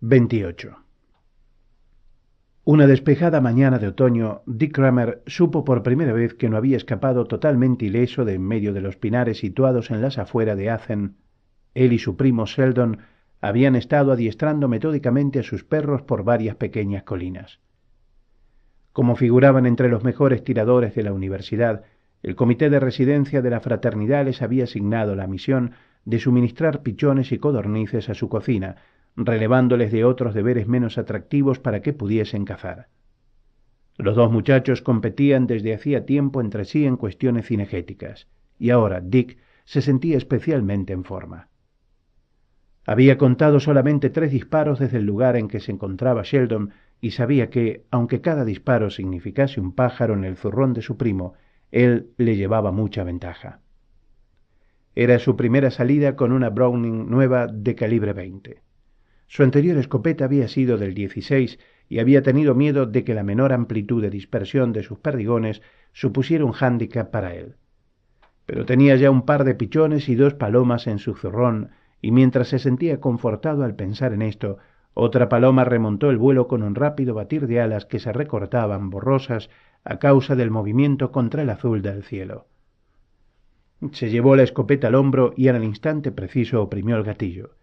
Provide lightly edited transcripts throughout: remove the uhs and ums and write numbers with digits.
28. Una despejada mañana de otoño, Dick Kramer supo por primera vez que no había escapado totalmente ileso de en medio de los pinares situados en las afueras de Athens. Él y su primo Sheldon habían estado adiestrando metódicamente a sus perros por varias pequeñas colinas. Como figuraban entre los mejores tiradores de la universidad, el comité de residencia de la fraternidad les había asignado la misión de suministrar pichones y codornices a su cocina, relevándoles de otros deberes menos atractivos para que pudiesen cazar. Los dos muchachos competían desde hacía tiempo entre sí en cuestiones cinegéticas, y ahora Dick se sentía especialmente en forma. Había contado solamente 3 disparos desde el lugar en que se encontraba Sheldon y sabía que, aunque cada disparo significase un pájaro en el zurrón de su primo, él le llevaba mucha ventaja. Era su primera salida con una Browning nueva de calibre 20. Su anterior escopeta había sido del 16 y había tenido miedo de que la menor amplitud de dispersión de sus perdigones supusiera un hándicap para él. Pero tenía ya un par de pichones y 2 palomas en su zurrón, y mientras se sentía confortado al pensar en esto, otra paloma remontó el vuelo con un rápido batir de alas que se recortaban borrosas a causa del movimiento contra el azul del cielo. Se llevó la escopeta al hombro y en el instante preciso oprimió el gatillo.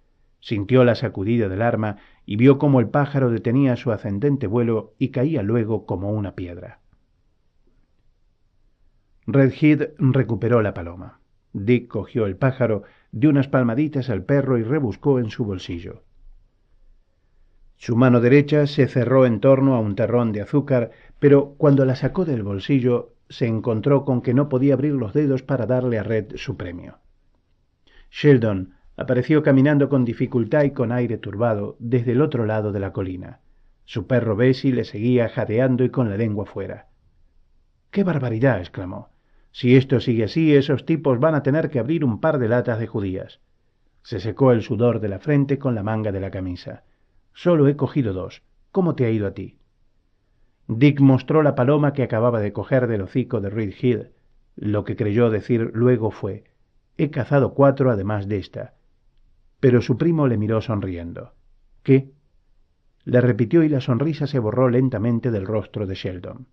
Sintió la sacudida del arma y vio cómo el pájaro detenía su ascendente vuelo y caía luego como una piedra. Redhead recuperó la paloma. Dick cogió el pájaro, dio unas palmaditas al perro y rebuscó en su bolsillo. Su mano derecha se cerró en torno a un terrón de azúcar, pero cuando la sacó del bolsillo se encontró con que no podía abrir los dedos para darle a Red su premio. Sheldon apareció caminando con dificultad y con aire turbado desde el otro lado de la colina. Su perro Bessie le seguía jadeando y con la lengua fuera. ¡Qué barbaridad! Exclamó. Si esto sigue así, esos tipos van a tener que abrir un par de latas de judías. Se secó el sudor de la frente con la manga de la camisa. Solo he cogido 2. ¿Cómo te ha ido a ti? Dick mostró la paloma que acababa de coger del hocico de Redhead. Lo que creyó decir luego fue: he cazado 4 además de esta. Pero su primo le miró sonriendo. ¿Qué? Le repitió y la sonrisa se borró lentamente del rostro de Sheldon.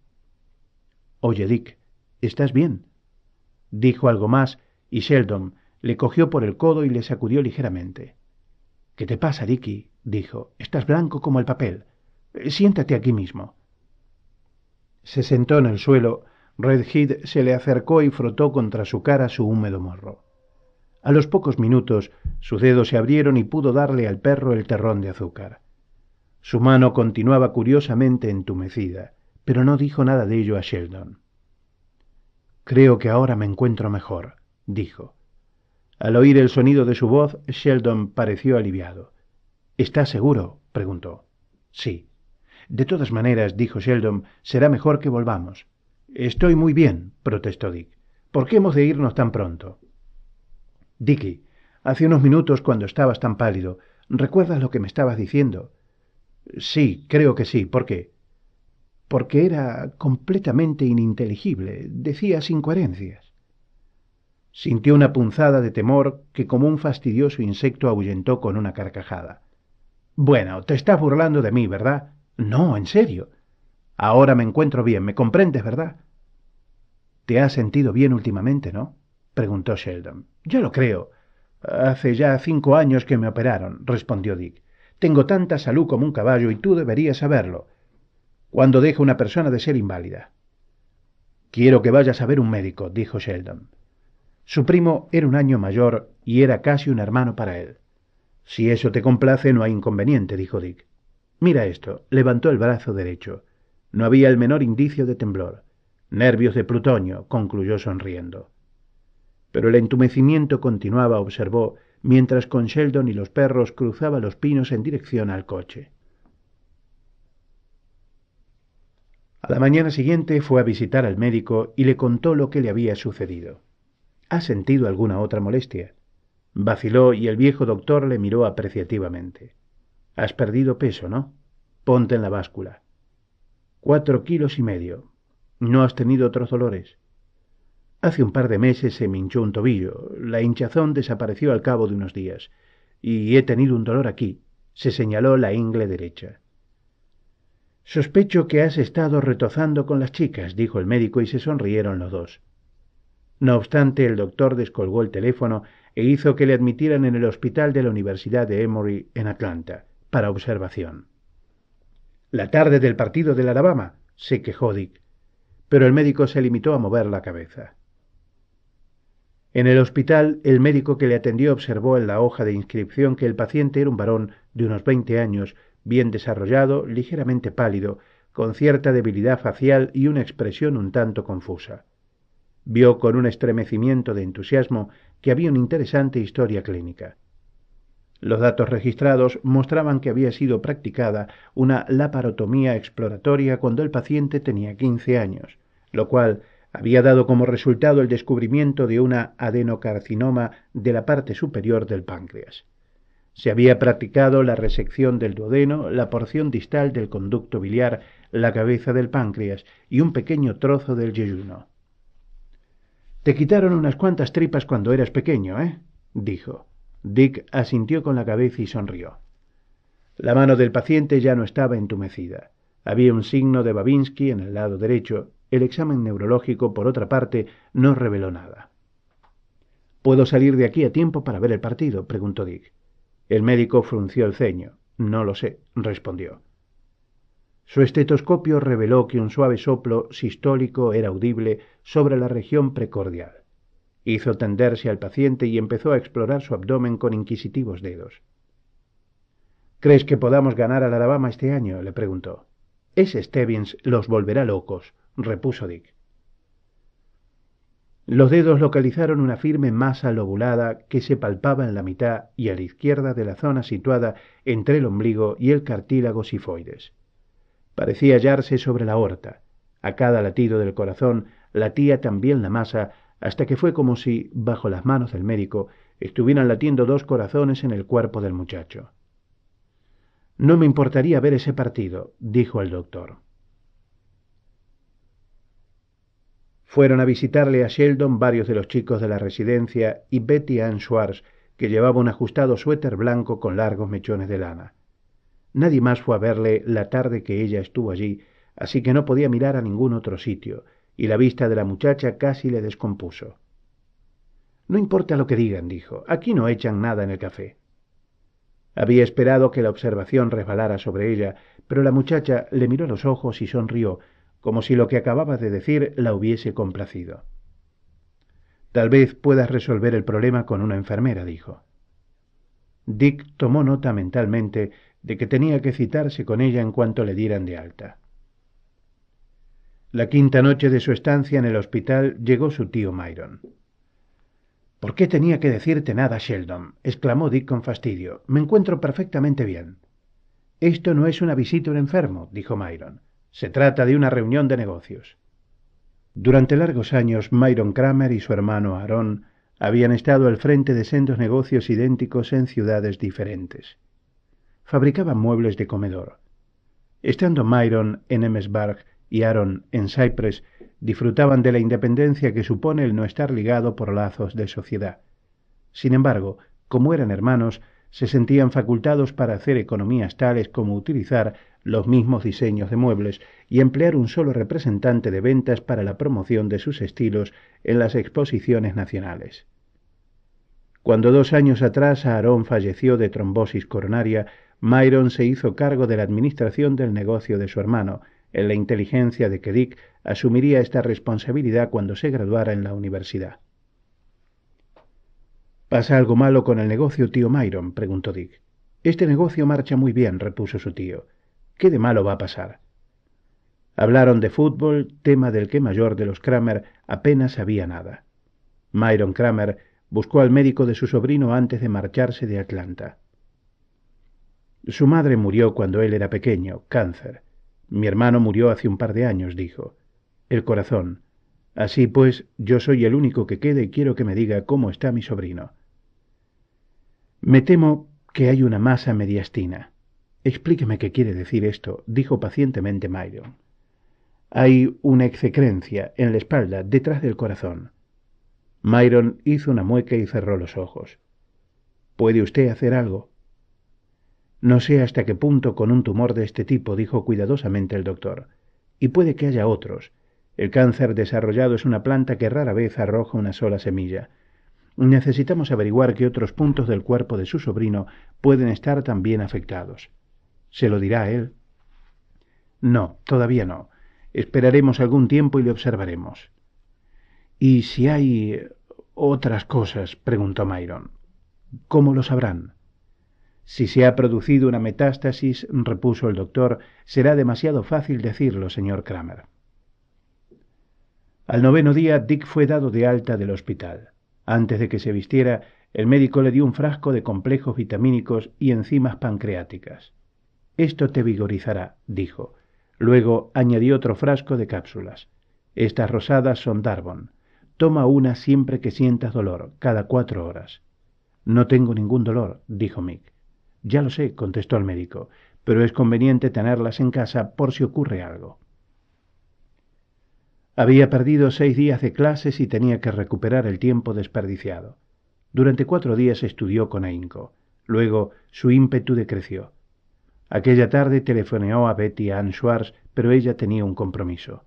Oye, Dick, ¿estás bien? Dijo algo más y Sheldon le cogió por el codo y le sacudió ligeramente. ¿Qué te pasa, Dickie? Dijo. Estás blanco como el papel. Siéntate aquí mismo. Se sentó en el suelo. Redhead se le acercó y frotó contra su cara su húmedo morro. A los pocos minutos sus dedos se abrieron y pudo darle al perro el terrón de azúcar. Su mano continuaba curiosamente entumecida, pero no dijo nada de ello a Sheldon. Creo que ahora me encuentro mejor, dijo. Al oír el sonido de su voz, Sheldon pareció aliviado. ¿Estás seguro?, preguntó. Sí. De todas maneras, dijo Sheldon, será mejor que volvamos. Estoy muy bien, protestó Dick. ¿Por qué hemos de irnos tan pronto? Dickie, hace unos minutos cuando estabas tan pálido, ¿recuerdas lo que me estabas diciendo? Sí, creo que sí. ¿Por qué? Porque era completamente ininteligible. Decías incoherencias. Sintió una punzada de temor que como un fastidioso insecto ahuyentó con una carcajada. Bueno, te estás burlando de mí, ¿verdad? No, en serio. Ahora me encuentro bien, ¿me comprendes, verdad? ¿Te has sentido bien últimamente, no? Preguntó Sheldon. Yo lo creo. Hace ya 5 años que me operaron, respondió Dick. Tengo tanta salud como un caballo y tú deberías saberlo. ¿Cuándo deja una persona de ser inválida? Quiero que vayas a ver un médico, dijo Sheldon. Su primo era un año mayor y era casi un hermano para él. Si eso te complace, no hay inconveniente, dijo Dick. Mira esto. Levantó el brazo derecho. No había el menor indicio de temblor. Nervios de plutonio, concluyó sonriendo. Pero el entumecimiento continuaba, observó, mientras con Sheldon y los perros cruzaba los pinos en dirección al coche. A la mañana siguiente fue a visitar al médico y le contó lo que le había sucedido. ¿Has sentido alguna otra molestia? Vaciló y el viejo doctor le miró apreciativamente. Has perdido peso, ¿no? Ponte en la báscula. 4,5 kilos. ¿No has tenido otros dolores? Hace un par de meses se me hinchó un tobillo. La hinchazón desapareció al cabo de unos días. Y he tenido un dolor aquí. Se señaló la ingle derecha. Sospecho que has estado retozando con las chicas, dijo el médico, y se sonrieron los dos. No obstante, el doctor descolgó el teléfono e hizo que le admitieran en el hospital de la Universidad de Emory en Atlanta, para observación. La tarde del partido del Alabama, se quejó Dick, pero el médico se limitó a mover la cabeza. En el hospital, el médico que le atendió observó en la hoja de inscripción que el paciente era un varón de unos 20 años, bien desarrollado, ligeramente pálido, con cierta debilidad facial y una expresión un tanto confusa. Vio con un estremecimiento de entusiasmo que había una interesante historia clínica. Los datos registrados mostraban que había sido practicada una laparotomía exploratoria cuando el paciente tenía 15 años, lo cual había dado como resultado el descubrimiento de una adenocarcinoma de la parte superior del páncreas. Se había practicado la resección del duodeno, la porción distal del conducto biliar, la cabeza del páncreas y un pequeño trozo del yeyuno. «Te quitaron unas cuantas tripas cuando eras pequeño, ¿eh?», dijo. Dick asintió con la cabeza y sonrió. La mano del paciente ya no estaba entumecida. Había un signo de Babinski en el lado derecho. El examen neurológico, por otra parte, no reveló nada. «¿Puedo salir de aquí a tiempo para ver el partido?», preguntó Dick. El médico frunció el ceño. «No lo sé», respondió. Su estetoscopio reveló que un suave soplo sistólico era audible sobre la región precordial. Hizo tenderse al paciente y empezó a explorar su abdomen con inquisitivos dedos. «¿Crees que podamos ganar al Alabama este año?», le preguntó. «Ese Stebbins los volverá locos», repuso Dick. Los dedos localizaron una firme masa lobulada que se palpaba en la mitad y a la izquierda de la zona situada entre el ombligo y el cartílago sifoides. Parecía hallarse sobre la aorta. A cada latido del corazón latía también la masa, hasta que fue como si, bajo las manos del médico, estuvieran latiendo dos corazones en el cuerpo del muchacho. «No me importaría ver ese partido», dijo el doctor. Fueron a visitarle a Sheldon varios de los chicos de la residencia y Betty Ann Schwartz, que llevaba un ajustado suéter blanco con largos mechones de lana. Nadie más fue a verle la tarde que ella estuvo allí, así que no podía mirar a ningún otro sitio, y la vista de la muchacha casi le descompuso. «No importa lo que digan», dijo, «aquí no echan nada en el café». Había esperado que la observación resbalara sobre ella, pero la muchacha le miró a los ojos y sonrió, como si lo que acababa de decir la hubiese complacido. «Tal vez puedas resolver el problema con una enfermera», dijo. Dick tomó nota mentalmente de que tenía que citarse con ella en cuanto le dieran de alta. La quinta noche de su estancia en el hospital llegó su tío Myron. «¿Por qué tenía que decirte nada, Sheldon?», exclamó Dick con fastidio. «Me encuentro perfectamente bien». «Esto no es una visita a un enfermo», dijo Myron. «Se trata de una reunión de negocios». Durante largos años, Myron Kramer y su hermano Aaron habían estado al frente de sendos negocios idénticos en ciudades diferentes. Fabricaban muebles de comedor. Estando Myron en Emmesburg y Aaron en Cypress, disfrutaban de la independencia que supone el no estar ligado por lazos de sociedad. Sin embargo, como eran hermanos, se sentían facultados para hacer economías tales como utilizar los mismos diseños de muebles y emplear un solo representante de ventas para la promoción de sus estilos en las exposiciones nacionales. Cuando 2 años atrás Aaron falleció de trombosis coronaria, Myron se hizo cargo de la administración del negocio de su hermano, en la inteligencia de que Dick asumiría esta responsabilidad cuando se graduara en la universidad. «¿Pasa algo malo con el negocio, tío Myron?», preguntó Dick. «Este negocio marcha muy bien», repuso su tío. «¿Qué de malo va a pasar?». Hablaron de fútbol, tema del que mayor de los Kramer apenas sabía nada. Myron Kramer buscó al médico de su sobrino antes de marcharse de Atlanta. «Su madre murió cuando él era pequeño, cáncer. Mi hermano murió hace un par de años», dijo. «El corazón. Así pues, yo soy el único que queda y quiero que me diga cómo está mi sobrino». «Me temo que hay una masa mediastina». «Explíqueme qué quiere decir esto», dijo pacientemente Myron. «Hay una execrencia en la espalda, detrás del corazón». Myron hizo una mueca y cerró los ojos. «¿Puede usted hacer algo?». No sé hasta qué punto con un tumor de este tipo, dijo cuidadosamente el doctor. Y puede que haya otros. El cáncer desarrollado es una planta que rara vez arroja una sola semilla. Necesitamos averiguar qué otros puntos del cuerpo de su sobrino pueden estar también afectados. ¿Se lo dirá a él? No, todavía no. Esperaremos algún tiempo y le observaremos. ¿Y si hay otras cosas? Preguntó Myron. ¿Cómo lo sabrán? Si se ha producido una metástasis, repuso el doctor, será demasiado fácil decirlo, señor Kramer. Al noveno día, Dick fue dado de alta del hospital. Antes de que se vistiera, el médico le dio un frasco de complejos vitamínicos y enzimas pancreáticas. Esto te vigorizará, dijo. Luego añadió otro frasco de cápsulas. Estas rosadas son Darbon. Toma una siempre que sientas dolor, cada 4 horas. No tengo ningún dolor, dijo Mick. Ya lo sé, contestó el médico, pero es conveniente tenerlas en casa por si ocurre algo. Había perdido 6 días de clases y tenía que recuperar el tiempo desperdiciado. Durante 4 días estudió con ahínco. Luego su ímpetu decreció. Aquella tarde telefoneó a Betty Ann Schwartz, pero ella tenía un compromiso.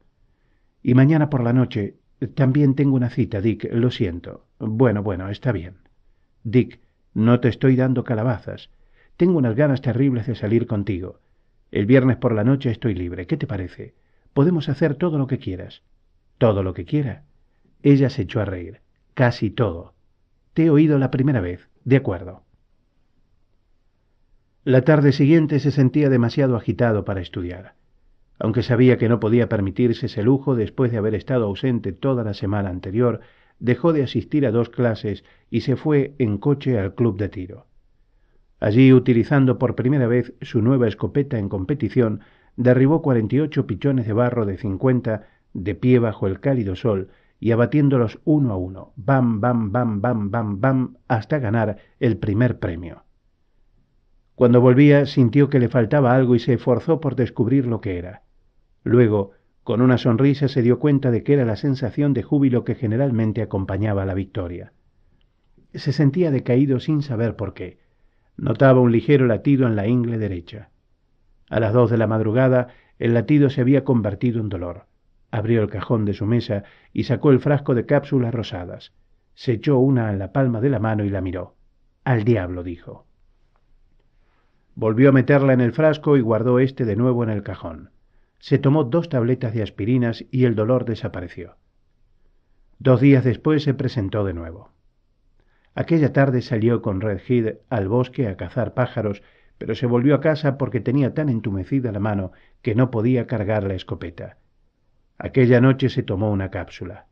Y mañana por la noche también tengo una cita, Dick, lo siento. Bueno, está bien. Dick, no te estoy dando calabazas. Tengo unas ganas terribles de salir contigo. El viernes por la noche estoy libre. ¿Qué te parece? Podemos hacer todo lo que quieras. ¿Todo lo que quiera? Ella se echó a reír. Casi todo. Te he oído la primera vez. De acuerdo. La tarde siguiente se sentía demasiado agitado para estudiar. Aunque sabía que no podía permitirse ese lujo después de haber estado ausente toda la semana anterior, dejó de asistir a 2 clases y se fue en coche al club de tiro. Allí, utilizando por primera vez su nueva escopeta en competición, derribó 48 pichones de barro de 50 de pie bajo el cálido sol y abatiéndolos uno a uno, bam, bam, bam, bam, bam, bam, hasta ganar el primer premio. Cuando volvía, sintió que le faltaba algo y se esforzó por descubrir lo que era. Luego, con una sonrisa, se dio cuenta de que era la sensación de júbilo que generalmente acompañaba a la victoria. Se sentía decaído sin saber por qué. Notaba un ligero latido en la ingle derecha. A las 2 de la madrugada, el latido se había convertido en dolor. Abrió el cajón de su mesa y sacó el frasco de cápsulas rosadas. Se echó una en la palma de la mano y la miró. «Al diablo», dijo. Volvió a meterla en el frasco y guardó este de nuevo en el cajón. Se tomó 2 tabletas de aspirinas y el dolor desapareció. 2 días después se presentó de nuevo. Aquella tarde salió con Red Head al bosque a cazar pájaros, pero se volvió a casa porque tenía tan entumecida la mano que no podía cargar la escopeta. Aquella noche se tomó una cápsula.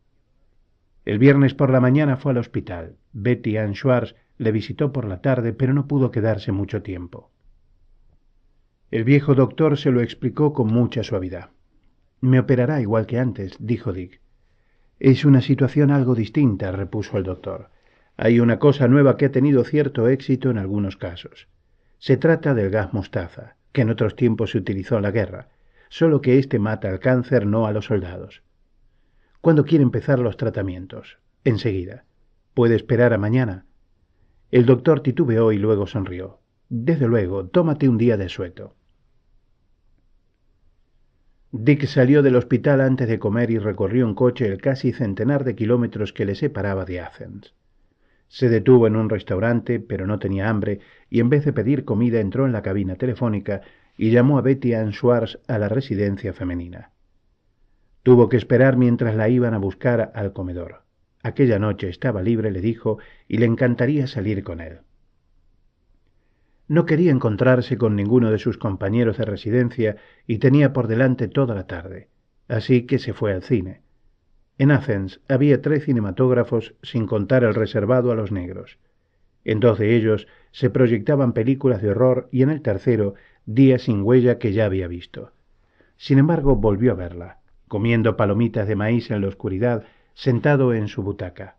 El viernes por la mañana fue al hospital. Betty Ann Schwartz le visitó por la tarde, pero no pudo quedarse mucho tiempo. El viejo doctor se lo explicó con mucha suavidad. «Me operará igual que antes», dijo Dick. «Es una situación algo distinta», repuso el doctor. «Hay una cosa nueva que ha tenido cierto éxito en algunos casos. Se trata del gas mostaza, que en otros tiempos se utilizó en la guerra, solo que éste mata al cáncer, no a los soldados. ¿Cuándo quiere empezar los tratamientos?» «Enseguida. ¿Puede esperar a mañana?» El doctor titubeó y luego sonrió. «Desde luego, tómate un día de asueto». Dick salió del hospital antes de comer y recorrió en coche el casi centenar de kilómetros que le separaba de Athens. Se detuvo en un restaurante, pero no tenía hambre, y en vez de pedir comida entró en la cabina telefónica y llamó a Betty Ann Schwartz a la residencia femenina. Tuvo que esperar mientras la iban a buscar al comedor. Aquella noche estaba libre, le dijo, y le encantaría salir con él. No quería encontrarse con ninguno de sus compañeros de residencia y tenía por delante toda la tarde, así que se fue al cine. En Athens había 3 cinematógrafos sin contar el reservado a los negros. En 2 de ellos se proyectaban películas de horror y en el tercero Días sin huella que ya había visto. Sin embargo, volvió a verla, comiendo palomitas de maíz en la oscuridad, sentado en su butaca.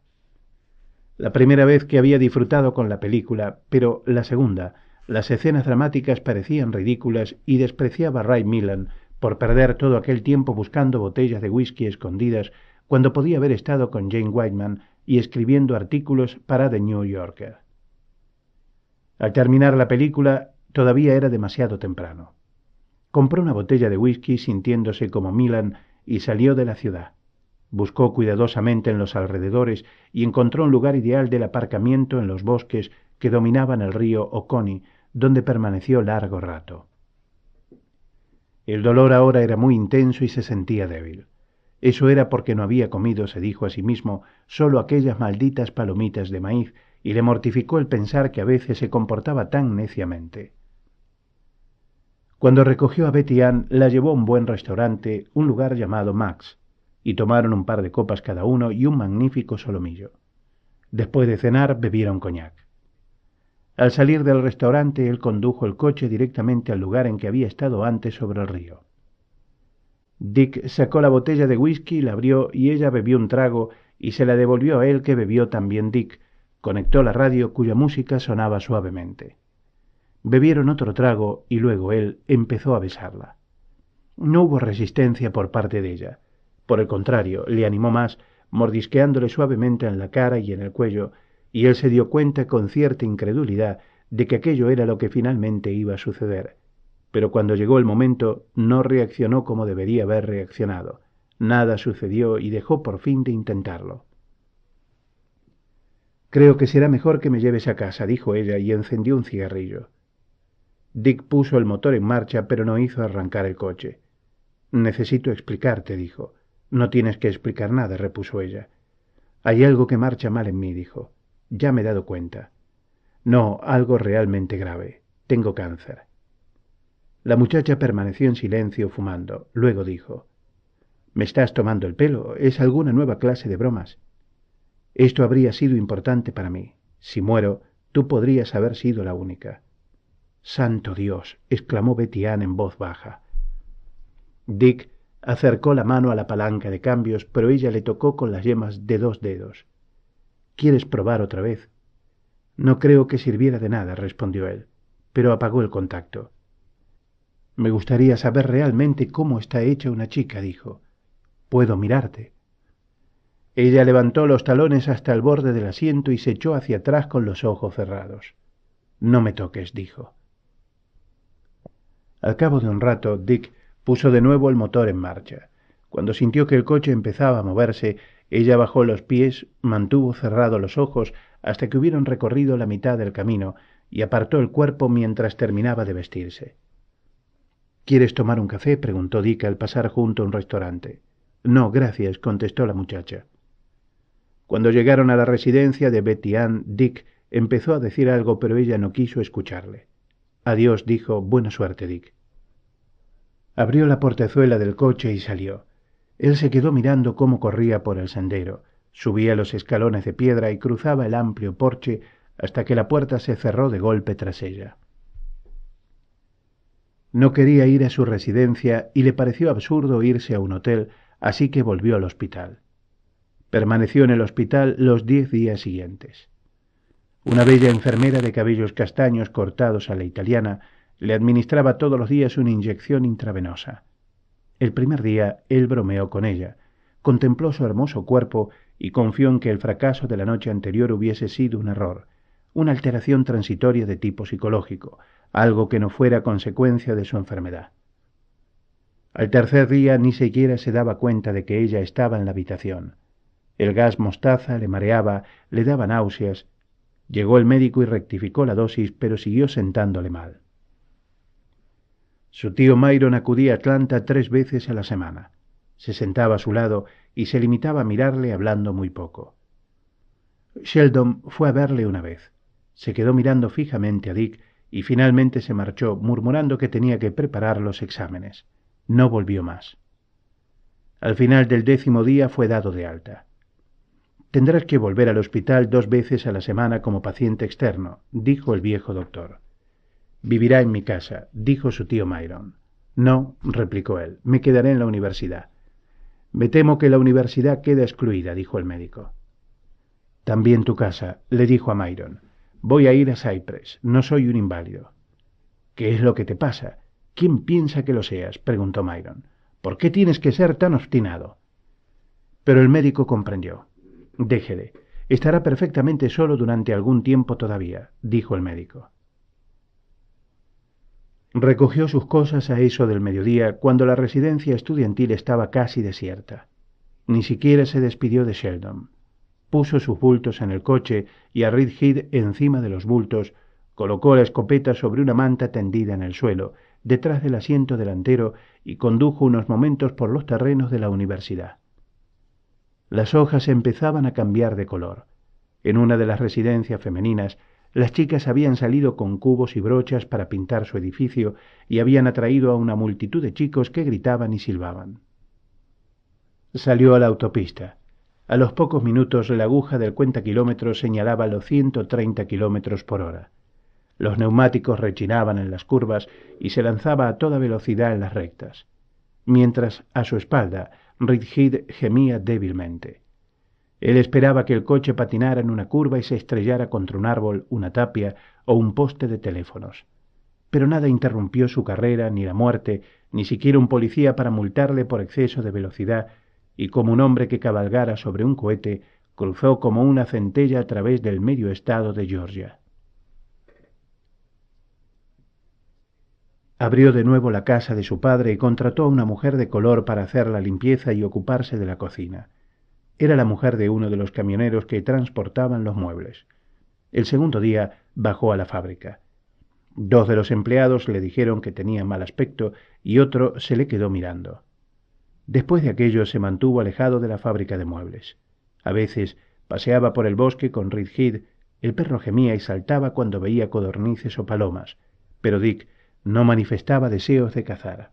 La primera vez que había disfrutado con la película, pero la segunda, las escenas dramáticas parecían ridículas y despreciaba a Ray Milland por perder todo aquel tiempo buscando botellas de whisky escondidas cuando podía haber estado con Jane Whiteman y escribiendo artículos para The New Yorker. Al terminar la película, todavía era demasiado temprano. Compró una botella de whisky sintiéndose como Milan y salió de la ciudad. Buscó cuidadosamente en los alrededores y encontró un lugar ideal del aparcamiento en los bosques que dominaban el río Oconee, donde permaneció largo rato. El dolor ahora era muy intenso y se sentía débil. Eso era porque no había comido, se dijo a sí mismo, solo aquellas malditas palomitas de maíz, y le mortificó el pensar que a veces se comportaba tan neciamente. Cuando recogió a Betty Ann, la llevó a un buen restaurante, un lugar llamado Max, y tomaron un par de copas cada uno y un magnífico solomillo. Después de cenar, bebieron coñac. Al salir del restaurante, él condujo el coche directamente al lugar en que había estado antes sobre el río. Dick sacó la botella de whisky, la abrió y ella bebió un trago y se la devolvió a él, que bebió también Dick. Conectó la radio, cuya música sonaba suavemente. Bebieron otro trago y luego él empezó a besarla. No hubo resistencia por parte de ella. Por el contrario, le animó más, mordisqueándole suavemente en la cara y en el cuello, y él se dio cuenta con cierta incredulidad de que aquello era lo que finalmente iba a suceder. Pero cuando llegó el momento, no reaccionó como debería haber reaccionado. Nada sucedió y dejó por fin de intentarlo. «Creo que será mejor que me lleves a casa», dijo ella, y encendió un cigarrillo. Dick puso el motor en marcha, pero no hizo arrancar el coche. «Necesito explicarte», dijo. «No tienes que explicar nada», repuso ella. «Hay algo que marcha mal en mí», dijo. «Ya me he dado cuenta». «No, algo realmente grave. Tengo cáncer». La muchacha permaneció en silencio, fumando. Luego dijo: «¿Me estás tomando el pelo? ¿Es alguna nueva clase de bromas?» «Esto habría sido importante para mí. Si muero, tú podrías haber sido la única». «¡Santo Dios!», exclamó Betty Ann en voz baja. Dick acercó la mano a la palanca de cambios, pero ella le tocó con las yemas de 2 dedos. «¿Quieres probar otra vez?» «No creo que sirviera de nada», respondió él, pero apagó el contacto. «Me gustaría saber realmente cómo está hecha una chica», dijo. «¿Puedo mirarte?» Ella levantó los talones hasta el borde del asiento y se echó hacia atrás con los ojos cerrados. «No me toques», dijo. Al cabo de un rato, Dick puso de nuevo el motor en marcha. Cuando sintió que el coche empezaba a moverse, ella bajó los pies, mantuvo cerrados los ojos hasta que hubieron recorrido la mitad del camino y apartó el cuerpo mientras terminaba de vestirse. «¿Quieres tomar un café?», preguntó Dick al pasar junto a un restaurante. «No, gracias», contestó la muchacha. Cuando llegaron a la residencia de Betty Ann, Dick empezó a decir algo, pero ella no quiso escucharle. «Adiós», dijo. «Buena suerte, Dick». Abrió la portezuela del coche y salió. Él se quedó mirando cómo corría por el sendero, subía los escalones de piedra y cruzaba el amplio porche hasta que la puerta se cerró de golpe tras ella. No quería ir a su residencia y le pareció absurdo irse a un hotel, así que volvió al hospital. Permaneció en el hospital los 10 días siguientes. Una bella enfermera de cabellos castaños cortados a la italiana le administraba todos los días una inyección intravenosa. El primer día él bromeó con ella, contempló su hermoso cuerpo y confió en que el fracaso de la noche anterior hubiese sido un error, una alteración transitoria de tipo psicológico, algo que no fuera consecuencia de su enfermedad. Al tercer día ni siquiera se daba cuenta de que ella estaba en la habitación. El gas mostaza le mareaba, le daba náuseas. Llegó el médico y rectificó la dosis, pero siguió sentándole mal. Su tío Myron acudía a Atlanta 3 veces a la semana. Se sentaba a su lado y se limitaba a mirarle hablando muy poco. Sheldon fue a verle una vez. Se quedó mirando fijamente a Dick y finalmente se marchó, murmurando que tenía que preparar los exámenes. No volvió más. Al final del 10º día fue dado de alta. «Tendrás que volver al hospital 2 veces a la semana como paciente externo», dijo el viejo doctor. «Vivirá en mi casa», dijo su tío Myron. «No», replicó él, «me quedaré en la universidad». «Me temo que la universidad queda excluida», dijo el médico. «También tu casa», le dijo a Myron. «Voy a ir a Cypress, no soy un inválido». «¿Qué es lo que te pasa? ¿Quién piensa que lo seas?», preguntó Myron. «¿Por qué tienes que ser tan obstinado?». Pero el médico comprendió. «Déjele. Estará perfectamente solo durante algún tiempo todavía», dijo el médico. Recogió sus cosas a eso del mediodía, cuando la residencia estudiantil estaba casi desierta. Ni siquiera se despidió de Sheldon. Puso sus bultos en el coche y a Reed Head encima de los bultos, colocó la escopeta sobre una manta tendida en el suelo, detrás del asiento delantero, y condujo unos momentos por los terrenos de la universidad. Las hojas empezaban a cambiar de color. En una de las residencias femeninas, las chicas habían salido con cubos y brochas para pintar su edificio y habían atraído a una multitud de chicos que gritaban y silbaban. Salió a la autopista. A los pocos minutos la aguja del cuentakilómetros señalaba los 130 kilómetros por hora. Los neumáticos rechinaban en las curvas y se lanzaba a toda velocidad en las rectas, mientras a su espalda Reed Head gemía débilmente. Él esperaba que el coche patinara en una curva y se estrellara contra un árbol, una tapia o un poste de teléfonos. Pero nada interrumpió su carrera, ni la muerte, ni siquiera un policía para multarle por exceso de velocidad, y como un hombre que cabalgara sobre un cohete, cruzó como una centella a través del medio estado de Georgia. Abrió de nuevo la casa de su padre y contrató a una mujer de color para hacer la limpieza y ocuparse de la cocina. Era la mujer de uno de los camioneros que transportaban los muebles. El segundo día bajó a la fábrica. Dos de los empleados le dijeron que tenía mal aspecto y otro se le quedó mirando. Después de aquello se mantuvo alejado de la fábrica de muebles. A veces paseaba por el bosque con Reed Head. El perro gemía y saltaba cuando veía codornices o palomas, pero Dick no manifestaba deseos de cazar.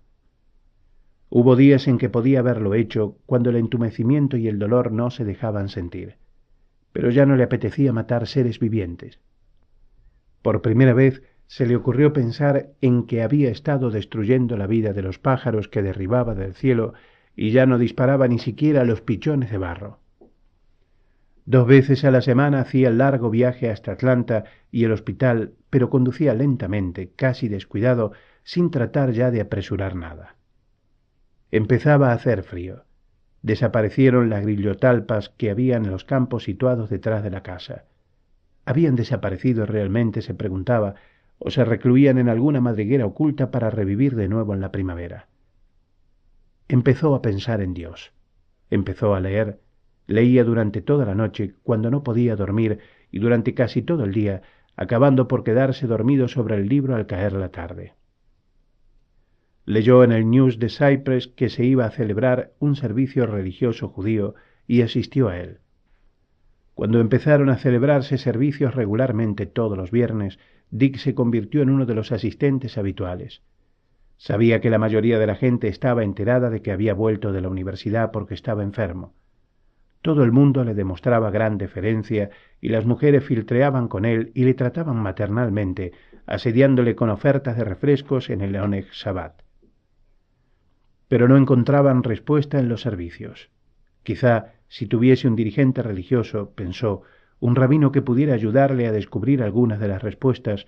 Hubo días en que podía haberlo hecho, cuando el entumecimiento y el dolor no se dejaban sentir, pero ya no le apetecía matar seres vivientes. Por primera vez se le ocurrió pensar en que había estado destruyendo la vida de los pájaros que derribaba del cielo y ya no disparaba ni siquiera a los pichones de barro. 2 veces a la semana hacía el largo viaje hasta Atlanta y el hospital, pero conducía lentamente, casi descuidado, sin tratar ya de apresurar nada. Empezaba a hacer frío. Desaparecieron las grillotalpas que había en los campos situados detrás de la casa. ¿Habían desaparecido realmente, se preguntaba, o se recluían en alguna madriguera oculta para revivir de nuevo en la primavera? Empezó a pensar en Dios. Empezó a leer. Leía durante toda la noche, cuando no podía dormir, y durante casi todo el día, acabando por quedarse dormido sobre el libro al caer la tarde. Leyó en el News de Cypress que se iba a celebrar un servicio religioso judío y asistió a él. Cuando empezaron a celebrarse servicios regularmente todos los viernes, Dick se convirtió en uno de los asistentes habituales. Sabía que la mayoría de la gente estaba enterada de que había vuelto de la universidad porque estaba enfermo. Todo el mundo le demostraba gran deferencia y las mujeres filtreaban con él y le trataban maternalmente, asediándole con ofertas de refrescos en el Oneg Shabbat. Pero no encontraban respuesta en los servicios. Quizá, si tuviese un dirigente religioso, pensó, un rabino que pudiera ayudarle a descubrir algunas de las respuestas,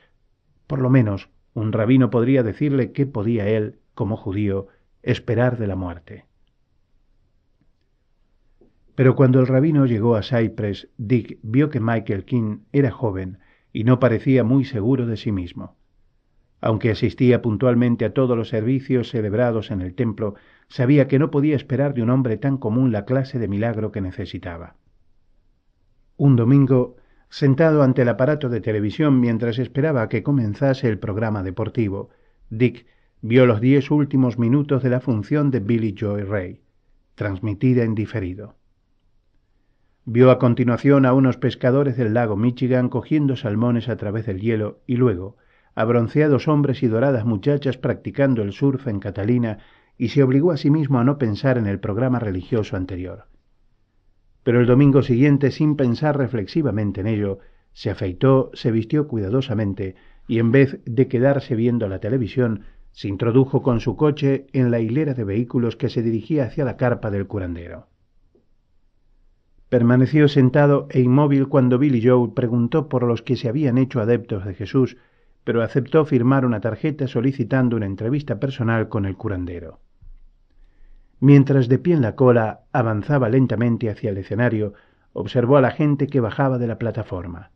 por lo menos un rabino podría decirle qué podía él, como judío, esperar de la muerte. Pero cuando el rabino llegó a Cypress, Dick vio que Michael King era joven y no parecía muy seguro de sí mismo. Aunque asistía puntualmente a todos los servicios celebrados en el templo, sabía que no podía esperar de un hombre tan común la clase de milagro que necesitaba. Un domingo, sentado ante el aparato de televisión mientras esperaba a que comenzase el programa deportivo, Dick vio los 10 últimos minutos de la función de Billy Joe Ray, transmitida en diferido. Vio a continuación a unos pescadores del lago Michigan cogiendo salmones a través del hielo y luego a bronceados hombres y doradas muchachas practicando el surf en Catalina, y se obligó a sí mismo a no pensar en el programa religioso anterior. Pero el domingo siguiente, sin pensar reflexivamente en ello, se afeitó, se vistió cuidadosamente y en vez de quedarse viendo la televisión, se introdujo con su coche en la hilera de vehículos que se dirigía hacia la carpa del curandero. Permaneció sentado e inmóvil cuando Billy Joe preguntó por los que se habían hecho adeptos de Jesús, pero aceptó firmar una tarjeta solicitando una entrevista personal con el curandero. Mientras de pie en la cola avanzaba lentamente hacia el escenario, observó a la gente que bajaba de la plataforma.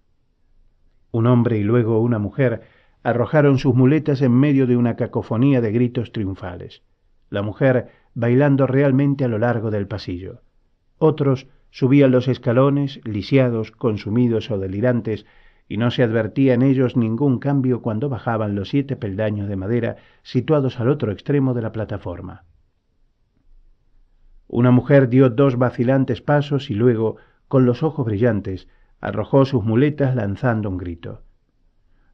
Un hombre y luego una mujer arrojaron sus muletas en medio de una cacofonía de gritos triunfales. La mujer bailando realmente a lo largo del pasillo. Otros subían los escalones, lisiados, consumidos o delirantes, y no se advertía en ellos ningún cambio cuando bajaban los 7 peldaños de madera situados al otro extremo de la plataforma. Una mujer dio 2 vacilantes pasos y luego, con los ojos brillantes, arrojó sus muletas lanzando un grito.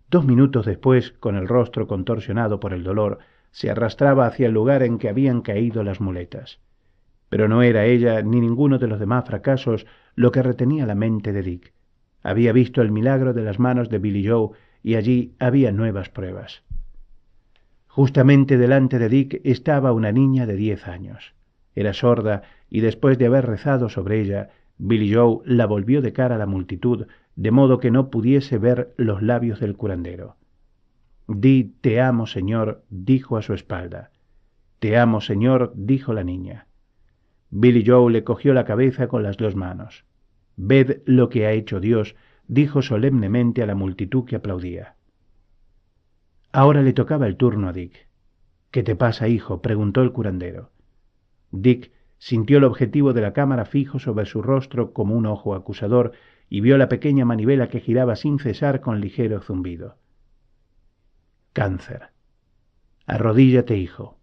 2 minutos después, con el rostro contorsionado por el dolor, se arrastraba hacia el lugar en que habían caído las muletas. Pero no era ella ni ninguno de los demás fracasos lo que retenía la mente de Dick. Había visto el milagro de las manos de Billy Joe y allí había nuevas pruebas. Justamente delante de Dick estaba una niña de 10 años. Era sorda y después de haber rezado sobre ella, Billy Joe la volvió de cara a la multitud, de modo que no pudiese ver los labios del curandero. «Di, te amo, Señor», dijo a su espalda. «Te amo, Señor», dijo la niña. Billy Joe le cogió la cabeza con las 2 manos. «Ved lo que ha hecho Dios», dijo solemnemente a la multitud que aplaudía. Ahora le tocaba el turno a Dick. «¿Qué te pasa, hijo?», preguntó el curandero. Dick sintió el objetivo de la cámara fijo sobre su rostro como un ojo acusador y vio la pequeña manivela que giraba sin cesar con ligero zumbido. «Cáncer. Arrodíllate, hijo».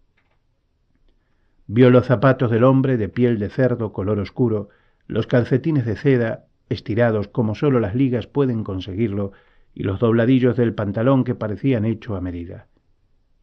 Vio los zapatos del hombre de piel de cerdo color oscuro, los calcetines de seda, estirados como sólo las ligas pueden conseguirlo, y los dobladillos del pantalón que parecían hecho a medida.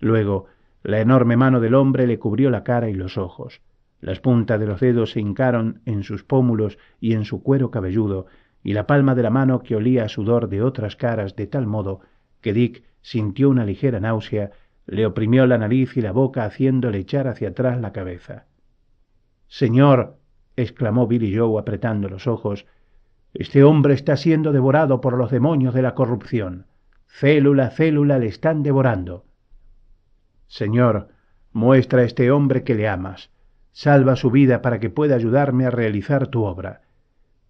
Luego, la enorme mano del hombre le cubrió la cara y los ojos. Las puntas de los dedos se hincaron en sus pómulos y en su cuero cabelludo, y la palma de la mano que olía a sudor de otras caras de tal modo que Dick sintió una ligera náusea, le oprimió la nariz y la boca haciéndole echar hacia atrás la cabeza. «Señor», exclamó Billy Joe apretando los ojos, «este hombre está siendo devorado por los demonios de la corrupción. Célula a célula le están devorando». «Señor, muestra a este hombre que le amas. Salva su vida para que pueda ayudarme a realizar tu obra.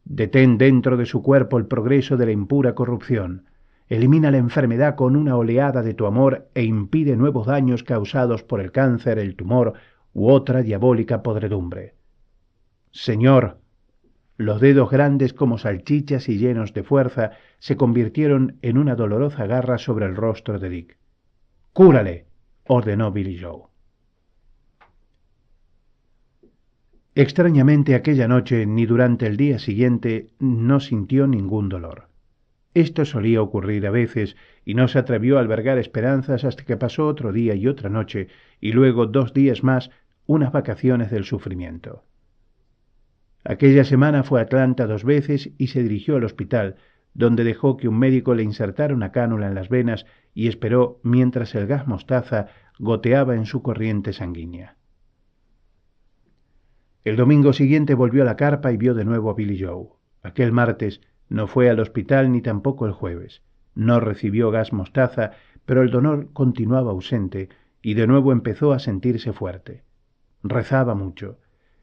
Detén dentro de su cuerpo el progreso de la impura corrupción. Elimina la enfermedad con una oleada de tu amor e impide nuevos daños causados por el cáncer, el tumor u otra diabólica podredumbre. Señor». Los dedos grandes como salchichas y llenos de fuerza se convirtieron en una dolorosa garra sobre el rostro de Dick. «¡Cúrale!», ordenó Billy Joe. Extrañamente aquella noche ni durante el día siguiente no sintió ningún dolor. Esto solía ocurrir a veces y no se atrevió a albergar esperanzas hasta que pasó otro día y otra noche y luego 2 días más unas vacaciones del sufrimiento. Aquella semana fue a Atlanta 2 veces y se dirigió al hospital, donde dejó que un médico le insertara una cánula en las venas y esperó mientras el gas mostaza goteaba en su corriente sanguínea. El domingo siguiente volvió a la carpa y vio de nuevo a Billy Joe. Aquel martes no fue al hospital ni tampoco el jueves. No recibió gas mostaza, pero el dolor continuaba ausente y de nuevo empezó a sentirse fuerte. Rezaba mucho.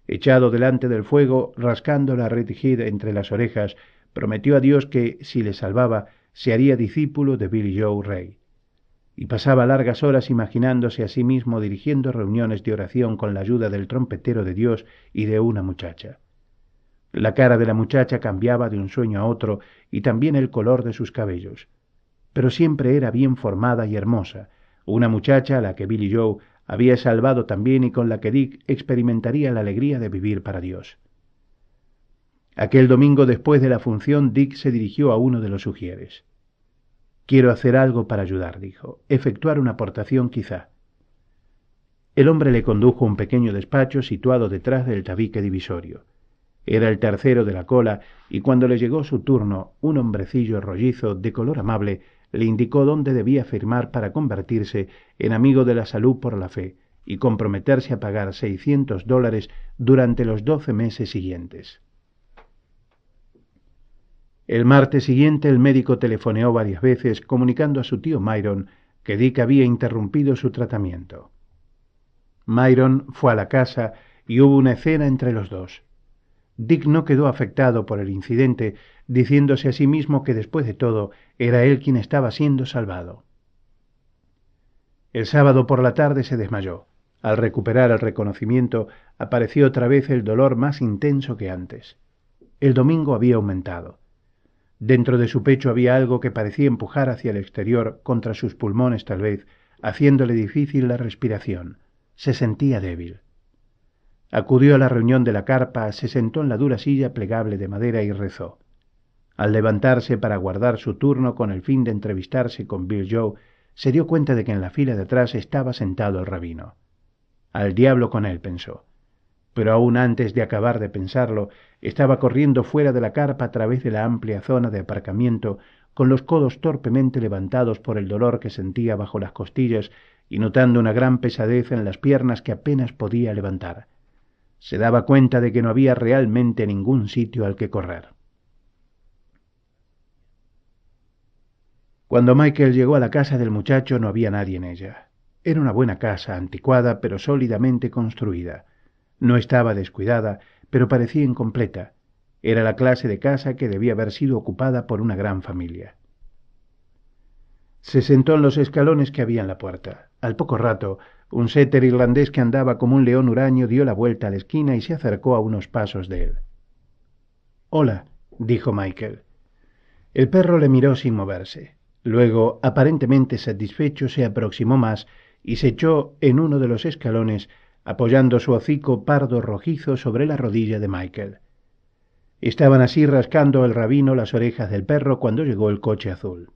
Echado delante del fuego, rascando la Red Head entre las orejas, prometió a Dios que, si le salvaba, se haría discípulo de Billy Joe Rey. Y pasaba largas horas imaginándose a sí mismo dirigiendo reuniones de oración con la ayuda del trompetero de Dios y de una muchacha. La cara de la muchacha cambiaba de un sueño a otro y también el color de sus cabellos. Pero siempre era bien formada y hermosa, una muchacha a la que Billy Joe había salvado también y con la que Dick experimentaría la alegría de vivir para Dios. Aquel domingo después de la función, Dick se dirigió a uno de los sugieres. «Quiero hacer algo para ayudar», dijo. «Efectuar una aportación, quizá». El hombre le condujo a un pequeño despacho situado detrás del tabique divisorio. Era el tercero de la cola y cuando le llegó su turno, un hombrecillo rollizo de color amable le indicó dónde debía firmar para convertirse en amigo de la salud por la fe y comprometerse a pagar $600 durante los 12 meses siguientes. El martes siguiente el médico telefoneó varias veces comunicando a su tío Myron que Dick había interrumpido su tratamiento. Myron fue a la casa y hubo una escena entre los dos. Dick no quedó afectado por el incidente, diciéndose a sí mismo que después de todo era él quien estaba siendo salvado. El sábado por la tarde se desmayó. Al recuperar el reconocimiento, apareció otra vez el dolor más intenso que antes. El domingo había aumentado. Dentro de su pecho había algo que parecía empujar hacia el exterior, contra sus pulmones tal vez, haciéndole difícil la respiración. Se sentía débil. Acudió a la reunión de la carpa, se sentó en la dura silla plegable de madera y rezó. Al levantarse para aguardar su turno con el fin de entrevistarse con Bill Joe, se dio cuenta de que en la fila de atrás estaba sentado el rabino. Al diablo con él, pensó. Pero aún antes de acabar de pensarlo, estaba corriendo fuera de la carpa a través de la amplia zona de aparcamiento, con los codos torpemente levantados por el dolor que sentía bajo las costillas y notando una gran pesadez en las piernas que apenas podía levantar. Se daba cuenta de que no había realmente ningún sitio al que correr. Cuando Michael llegó a la casa del muchacho no había nadie en ella. Era una buena casa, anticuada pero sólidamente construida. No estaba descuidada, pero parecía incompleta. Era la clase de casa que debía haber sido ocupada por una gran familia. Se sentó en los escalones que había en la puerta. Al poco rato, un setter irlandés que andaba como un león huraño dio la vuelta a la esquina y se acercó a unos pasos de él. «Hola», dijo Michael. El perro le miró sin moverse. Luego, aparentemente satisfecho, se aproximó más y se echó en uno de los escalones, apoyando su hocico pardo rojizo sobre la rodilla de Michael. Estaban así rascando el rabino las orejas del perro cuando llegó el coche azul.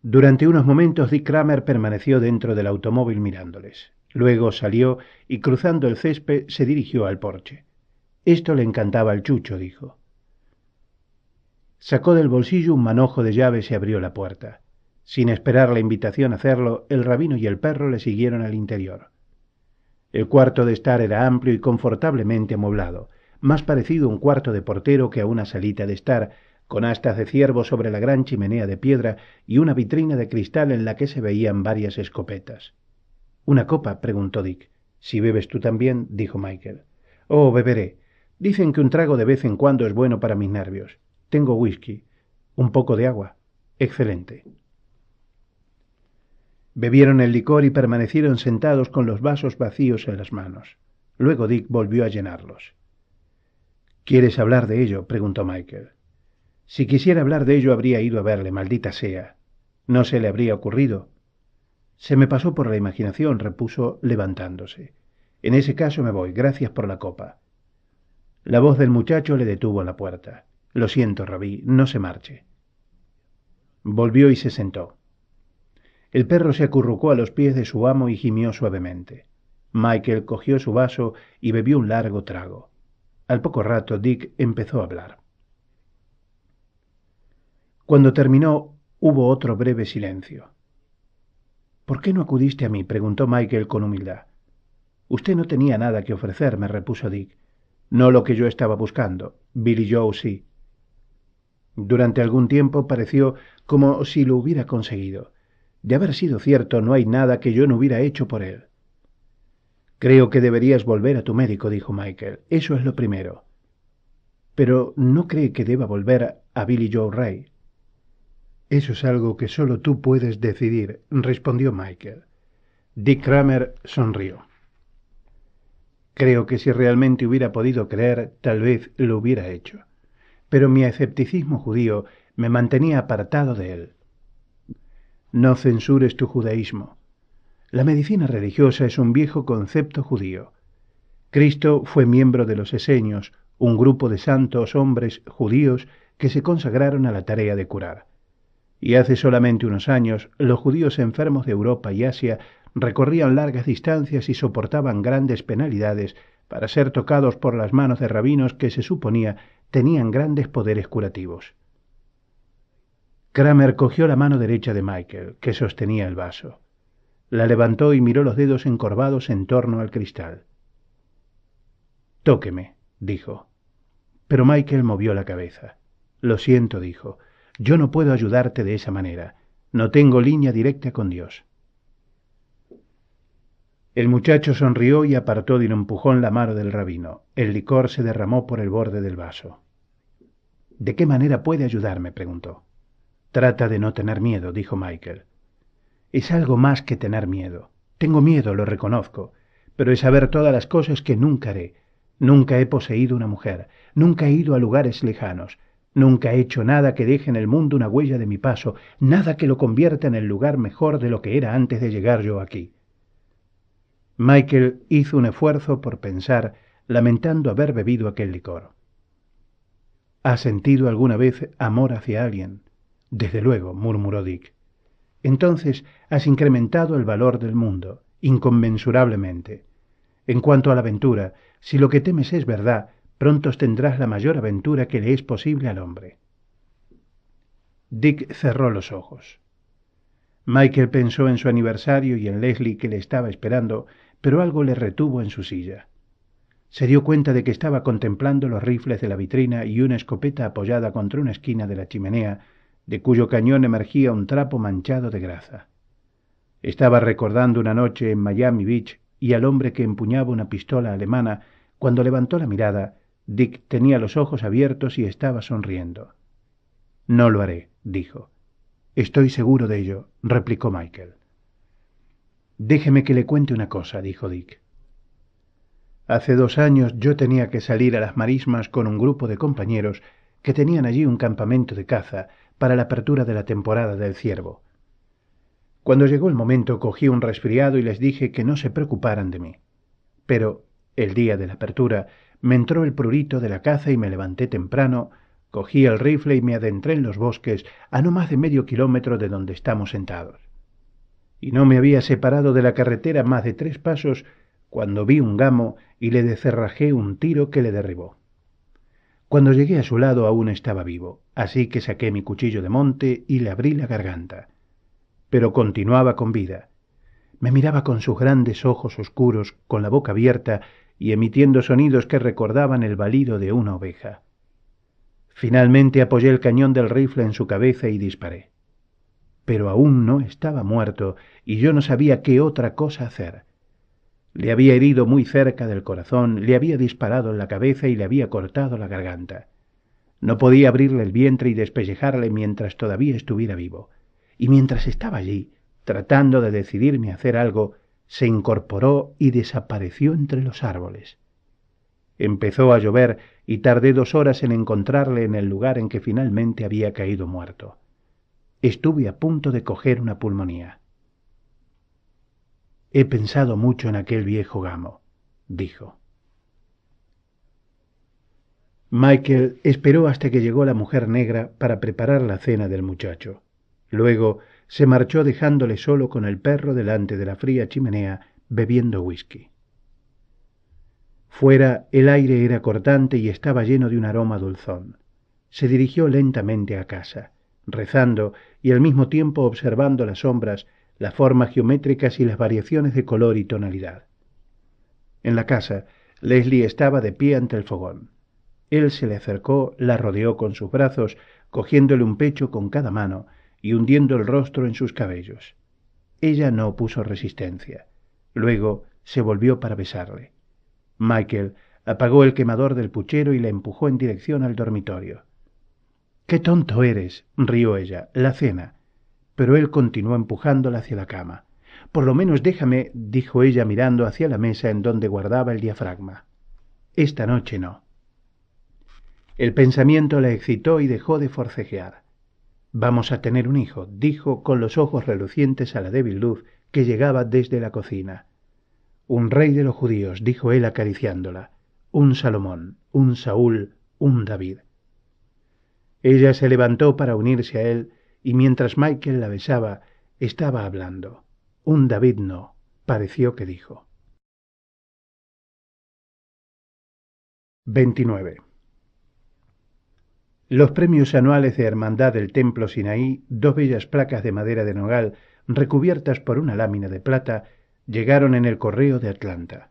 Durante unos momentos Dick Kramer permaneció dentro del automóvil mirándoles. Luego salió y, cruzando el césped, se dirigió al porche. Esto le encantaba al chucho, dijo. Sacó del bolsillo un manojo de llaves y abrió la puerta. Sin esperar la invitación a hacerlo, el rabino y el perro le siguieron al interior. El cuarto de estar era amplio y confortablemente amueblado, más parecido a un cuarto de portero que a una salita de estar, con astas de ciervo sobre la gran chimenea de piedra y una vitrina de cristal en la que se veían varias escopetas. «¿Una copa?», preguntó Dick. «Si bebes tú también», dijo Michael. «Oh, beberé. Dicen que un trago de vez en cuando es bueno para mis nervios. Tengo whisky. ¿Un poco de agua?» «Excelente». Bebieron el licor y permanecieron sentados con los vasos vacíos en las manos. Luego Dick volvió a llenarlos. «¿Quieres hablar de ello?», preguntó Michael. «Si quisiera hablar de ello habría ido a verle, maldita sea. ¿No se le habría ocurrido?» «Se me pasó por la imaginación», repuso levantándose. «En ese caso me voy. Gracias por la copa». La voz del muchacho le detuvo en la puerta. «Lo siento, Rabí, no se marche». Volvió y se sentó. El perro se acurrucó a los pies de su amo y gimió suavemente. Michael cogió su vaso y bebió un largo trago. Al poco rato Dick empezó a hablar. Cuando terminó, hubo otro breve silencio. «¿Por qué no acudiste a mí?», preguntó Michael con humildad. «Usted no tenía nada que ofrecerme», repuso Dick. «No lo que yo estaba buscando. Billy Joe sí». Durante algún tiempo pareció como si lo hubiera conseguido. De haber sido cierto, no hay nada que yo no hubiera hecho por él. «Creo que deberías volver a tu médico», dijo Michael. «Eso es lo primero». «Pero ¿no cree que deba volver a Billy Joe Ray?» «Eso es algo que solo tú puedes decidir», respondió Michael. Dick Kramer sonrió. «Creo que si realmente hubiera podido creer, tal vez lo hubiera hecho. Pero mi escepticismo judío me mantenía apartado de él». «No censures tu judaísmo. La medicina religiosa es un viejo concepto judío. Cristo fue miembro de los esenios, un grupo de santos hombres judíos que se consagraron a la tarea de curar. Y hace solamente unos años, los judíos enfermos de Europa y Asia recorrían largas distancias y soportaban grandes penalidades para ser tocados por las manos de rabinos que se suponía tenían grandes poderes curativos». Kramer cogió la mano derecha de Michael, que sostenía el vaso. La levantó y miró los dedos encorvados en torno al cristal. «Tóqueme», dijo. Pero Michael movió la cabeza. «Lo siento», dijo. «Yo no puedo ayudarte de esa manera. No tengo línea directa con Dios». El muchacho sonrió y apartó de un empujón la mano del rabino. El licor se derramó por el borde del vaso. «¿De qué manera puede ayudarme?», preguntó. «Trata de no tener miedo», dijo Michael. Es algo más que tener miedo. Tengo miedo, lo reconozco, pero es saber todas las cosas que nunca haré. Nunca he poseído una mujer, nunca he ido a lugares lejanos, nunca he hecho nada que deje en el mundo una huella de mi paso, nada que lo convierta en el lugar mejor de lo que era antes de llegar yo aquí. Michael hizo un esfuerzo por pensar, lamentando haber bebido aquel licor. ¿Has sentido alguna vez amor hacia alguien? Desde luego, murmuró Dick. Entonces has incrementado el valor del mundo, inconmensurablemente. En cuanto a la aventura, si lo que temes es verdad, pronto tendrás la mayor aventura que le es posible al hombre. Dick cerró los ojos. Michael pensó en su aniversario y en Leslie que le estaba esperando, pero algo le retuvo en su silla. Se dio cuenta de que estaba contemplando los rifles de la vitrina y una escopeta apoyada contra una esquina de la chimenea, de cuyo cañón emergía un trapo manchado de grasa. Estaba recordando una noche en Miami Beach y al hombre que empuñaba una pistola alemana. Cuando levantó la mirada, Dick tenía los ojos abiertos y estaba sonriendo. No lo haré, dijo. Estoy seguro de ello, replicó Michael. Déjeme que le cuente una cosa, dijo Dick. Hace 2 años yo tenía que salir a las marismas con un grupo de compañeros que tenían allí un campamento de caza para la apertura de la temporada del ciervo. Cuando llegó el momento cogí un resfriado y les dije que no se preocuparan de mí. Pero, el día de la apertura, me entró el prurito de la caza y me levanté temprano, cogí el rifle y me adentré en los bosques a no más de medio kilómetro de donde estamos sentados. Y no me había separado de la carretera más de 3 pasos cuando vi un gamo y le descerrajé un tiro que le derribó. Cuando llegué a su lado aún estaba vivo, así que saqué mi cuchillo de monte y le abrí la garganta. Pero continuaba con vida. Me miraba con sus grandes ojos oscuros, con la boca abierta y emitiendo sonidos que recordaban el balido de una oveja. Finalmente apoyé el cañón del rifle en su cabeza y disparé. Pero aún no estaba muerto y yo no sabía qué otra cosa hacer. Le había herido muy cerca del corazón, le había disparado en la cabeza y le había cortado la garganta. No podía abrirle el vientre y despellejarle mientras todavía estuviera vivo. Y mientras estaba allí, tratando de decidirme a hacer algo, se incorporó y desapareció entre los árboles. Empezó a llover y tardé 2 horas en encontrarle en el lugar en que finalmente había caído muerto. Estuve a punto de coger una pulmonía. He pensado mucho en aquel viejo gamo, dijo. Michael esperó hasta que llegó la mujer negra para preparar la cena del muchacho. Luego se marchó dejándole solo con el perro delante de la fría chimenea bebiendo whisky. Fuera el aire era cortante y estaba lleno de un aroma dulzón. Se dirigió lentamente a casa, rezando y al mismo tiempo observando las sombras, las formas geométricas y las variaciones de color y tonalidad. En la casa, Leslie estaba de pie ante el fogón. Él se le acercó, la rodeó con sus brazos, cogiéndole un pecho con cada mano y hundiendo el rostro en sus cabellos. Ella no opuso resistencia. Luego se volvió para besarle. Michael apagó el quemador del puchero y la empujó en dirección al dormitorio. «¡Qué tonto eres!», rió ella, «la cena». Pero él continuó empujándola hacia la cama. «Por lo menos déjame», dijo ella mirando hacia la mesa en donde guardaba el diafragma. «Esta noche no». El pensamiento la excitó y dejó de forcejear. «Vamos a tener un hijo», dijo con los ojos relucientes a la débil luz que llegaba desde la cocina. «Un rey de los judíos», dijo él acariciándola. «Un Salomón, un Saúl, un David». Ella se levantó para unirse a él y mientras Michael la besaba, estaba hablando. «Un David no», pareció que dijo. 29. Los premios anuales de Hermandad del Templo Sinaí, 2 bellas placas de madera de nogal recubiertas por una lámina de plata, llegaron en el correo de Atlanta.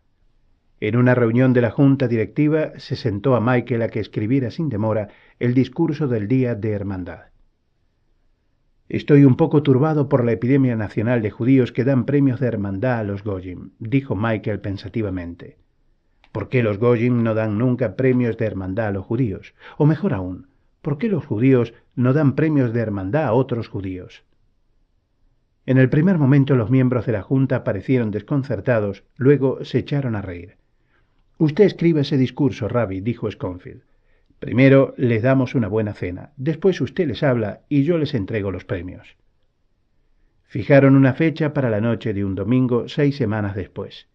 En una reunión de la junta directiva se sentó a Michael a que escribiera sin demora el discurso del Día de Hermandad. «Estoy un poco turbado por la epidemia nacional de judíos que dan premios de hermandad a los Goyim», dijo Michael pensativamente. «¿Por qué los Goyim no dan nunca premios de hermandad a los judíos? O mejor aún, ¿por qué los judíos no dan premios de hermandad a otros judíos?» En el primer momento los miembros de la Junta parecieron desconcertados, luego se echaron a reír. «Usted escribe ese discurso, Raby», dijo Schofield. «Primero les damos una buena cena, después usted les habla y yo les entrego los premios». Fijaron una fecha para la noche de un domingo 6 semanas después.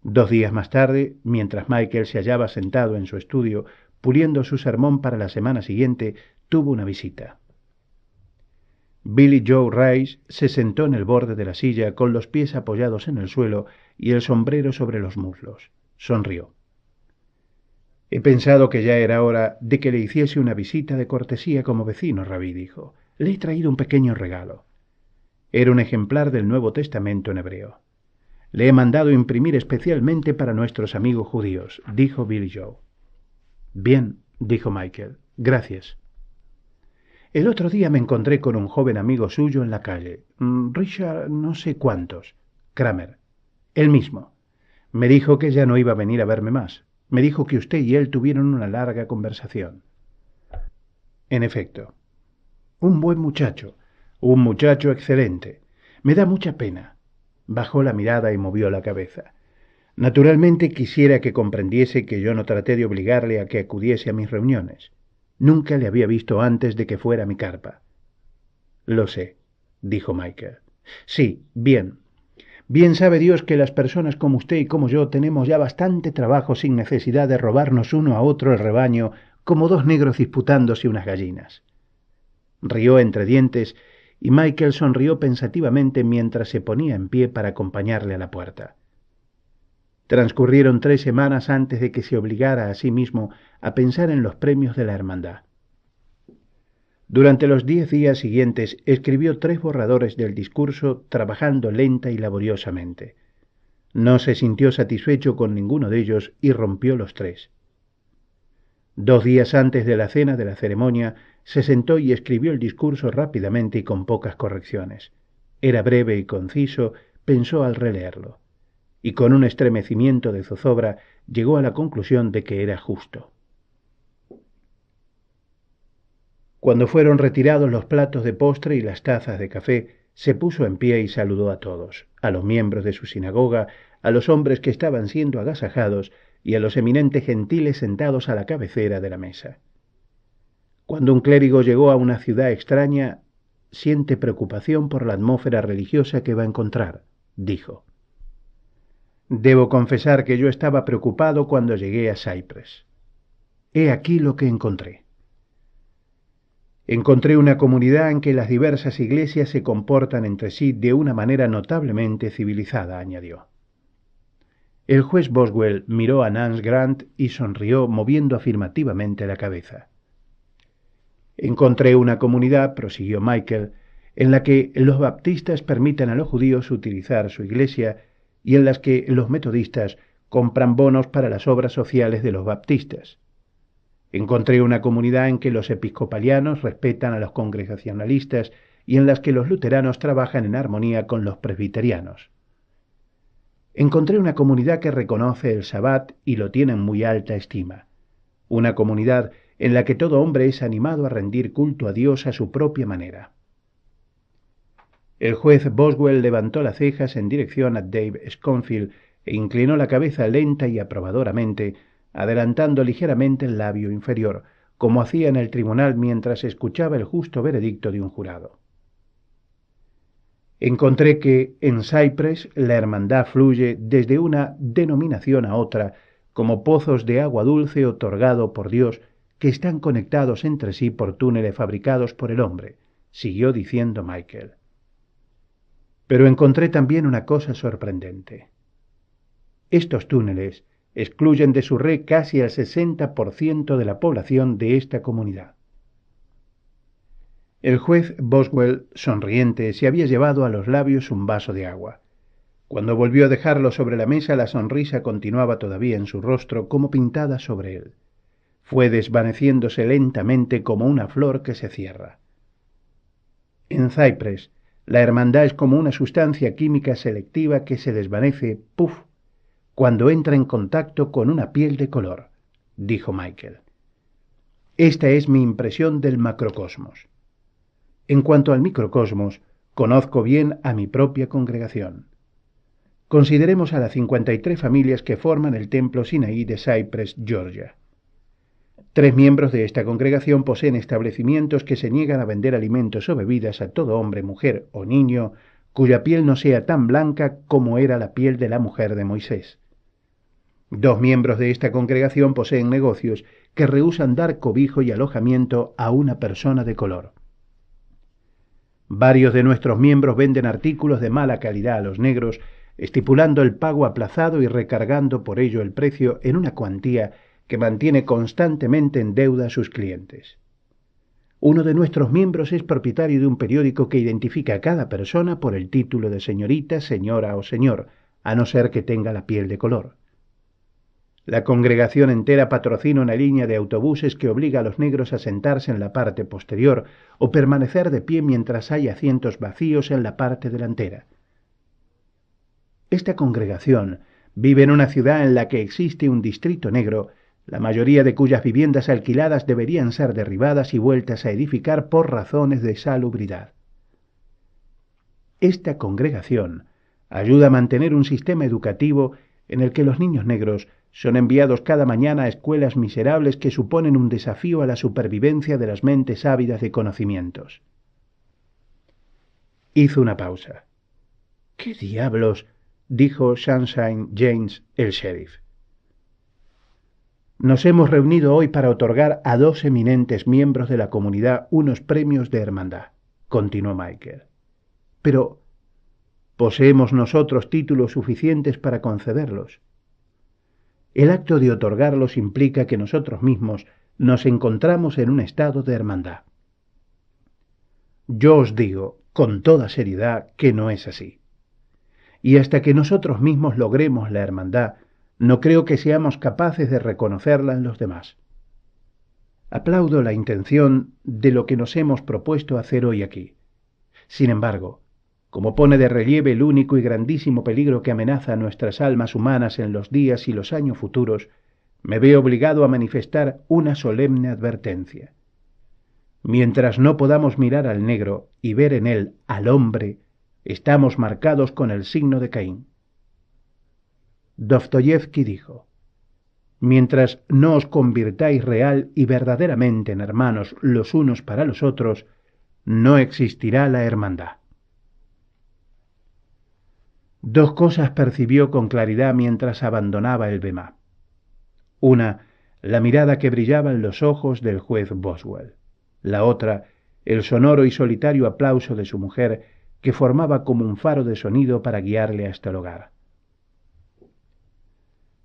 2 días más tarde, mientras Michael se hallaba sentado en su estudio, puliendo su sermón para la semana siguiente, tuvo una visita. Billy Joe Rice se sentó en el borde de la silla con los pies apoyados en el suelo y el sombrero sobre los muslos. Sonrió. «He pensado que ya era hora de que le hiciese una visita de cortesía como vecino, Raby», dijo. «Le he traído un pequeño regalo». Era un ejemplar del Nuevo Testamento en hebreo. «Le he mandado imprimir especialmente para nuestros amigos judíos», dijo Billy Joe. «Bien», dijo Michael. «Gracias». «El otro día me encontré con un joven amigo suyo en la calle. Richard no sé cuántos. Kramer. Él mismo. Me dijo que ya no iba a venir a verme más. Me dijo que usted y él tuvieron una larga conversación». En efecto. Un buen muchacho. Un muchacho excelente. Me da mucha pena. Bajó la mirada y movió la cabeza. Naturalmente quisiera que comprendiese que yo no traté de obligarle a que acudiese a mis reuniones. Nunca le había visto antes de que fuera a mi carpa. «Lo sé», dijo Michael. «Sí, bien. Bien sabe Dios que las personas como usted y como yo tenemos ya bastante trabajo sin necesidad de robarnos uno a otro el rebaño como dos negros disputándose unas gallinas». Rió entre dientes y Michael sonrió pensativamente mientras se ponía en pie para acompañarle a la puerta. Transcurrieron 3 semanas antes de que se obligara a sí mismo a pensar en los premios de la hermandad. Durante los 10 días siguientes escribió 3 borradores del discurso, trabajando lenta y laboriosamente. No se sintió satisfecho con ninguno de ellos y rompió los 3. 2 días antes de la cena de la ceremonia, se sentó y escribió el discurso rápidamente y con pocas correcciones. Era breve y conciso, pensó al releerlo, y con un estremecimiento de zozobra llegó a la conclusión de que era justo. Cuando fueron retirados los platos de postre y las tazas de café, se puso en pie y saludó a todos, a los miembros de su sinagoga, a los hombres que estaban siendo agasajados y a los eminentes gentiles sentados a la cabecera de la mesa. Cuando un clérigo llegó a una ciudad extraña, siente preocupación por la atmósfera religiosa que va a encontrar, dijo. «Debo confesar que yo estaba preocupado cuando llegué a Cypress. He aquí lo que encontré. Encontré una comunidad en que las diversas iglesias se comportan entre sí de una manera notablemente civilizada», añadió. El juez Boswell miró a Nance Grant y sonrió moviendo afirmativamente la cabeza. «Encontré una comunidad», prosiguió Michael, «en la que los baptistas permiten a los judíos utilizar su iglesia y en las que los metodistas compran bonos para las obras sociales de los baptistas. Encontré una comunidad en que los episcopalianos respetan a los congregacionalistas y en las que los luteranos trabajan en armonía con los presbiterianos. Encontré una comunidad que reconoce el Sabbat y lo tiene en muy alta estima. Una comunidad en la que todo hombre es animado a rendir culto a Dios a su propia manera». El juez Boswell levantó las cejas en dirección a Dave Schofield e inclinó la cabeza lenta y aprobadoramente, adelantando ligeramente el labio inferior, como hacía en el tribunal mientras escuchaba el justo veredicto de un jurado. «Encontré que en Cypress la hermandad fluye desde una denominación a otra como pozos de agua dulce otorgado por Dios que están conectados entre sí por túneles fabricados por el hombre», siguió diciendo Michael. «Pero encontré también una cosa sorprendente. Estos túneles excluyen de su red casi el 60% de la población de esta comunidad». El juez Boswell, sonriente, se había llevado a los labios un vaso de agua. Cuando volvió a dejarlo sobre la mesa, la sonrisa continuaba todavía en su rostro como pintada sobre él. Fue desvaneciéndose lentamente como una flor que se cierra. «En Cypress, la hermandad es como una sustancia química selectiva que se desvanece, ¡puf!, cuando entra en contacto con una piel de color», dijo Michael. «Esta es mi impresión del macrocosmos. En cuanto al microcosmos, Conozco bien a mi propia congregación. Consideremos a las 53 familias que forman el templo Sinaí de Cypress, Georgia. 3 miembros de esta congregación poseen establecimientos que se niegan a vender alimentos o bebidas a todo hombre, mujer o niño cuya piel no sea tan blanca como era la piel de la mujer de Moisés. 2 miembros de esta congregación poseen negocios que rehúsan dar cobijo y alojamiento a una persona de color. Varios de nuestros miembros venden artículos de mala calidad a los negros, estipulando el pago aplazado y recargando por ello el precio en una cuantía que mantiene constantemente en deuda a sus clientes. Uno de nuestros miembros es propietario de un periódico que identifica a cada persona por el título de señorita, señora o señor, a no ser que tenga la piel de color. La congregación entera patrocina una línea de autobuses que obliga a los negros a sentarse en la parte posterior o permanecer de pie mientras hay asientos vacíos en la parte delantera. Esta congregación vive en una ciudad en la que existe un distrito negro, la mayoría de cuyas viviendas alquiladas deberían ser derribadas y vueltas a edificar por razones de salubridad. Esta congregación ayuda a mantener un sistema educativo en el que los niños negros son enviados cada mañana a escuelas miserables que suponen un desafío a la supervivencia de las mentes ávidas de conocimientos. Hizo una pausa. —¿Qué diablos? —dijo Sunshine James, el sheriff. Nos hemos reunido hoy para otorgar a 2 eminentes miembros de la comunidad unos premios de hermandad —continuó Michael—. Pero, ¿poseemos nosotros títulos suficientes para concederlos? El acto de otorgarlos implica que nosotros mismos nos encontramos en un estado de hermandad. Yo os digo, con toda seriedad, que no es así. Y hasta que nosotros mismos logremos la hermandad, no creo que seamos capaces de reconocerla en los demás. Aplaudo la intención de lo que nos hemos propuesto hacer hoy aquí. Sin embargo, como pone de relieve el único y grandísimo peligro que amenaza a nuestras almas humanas en los días y los años futuros, me veo obligado a manifestar una solemne advertencia. Mientras no podamos mirar al negro y ver en él al hombre, estamos marcados con el signo de Caín. Dostoyevsky dijo: mientras no os convirtáis real y verdaderamente en hermanos los unos para los otros, no existirá la hermandad. 2 cosas percibió con claridad mientras abandonaba el Bemá. Una, la mirada que brillaba en los ojos del juez Boswell. La otra, el sonoro y solitario aplauso de su mujer, que formaba como un faro de sonido para guiarle hasta el hogar.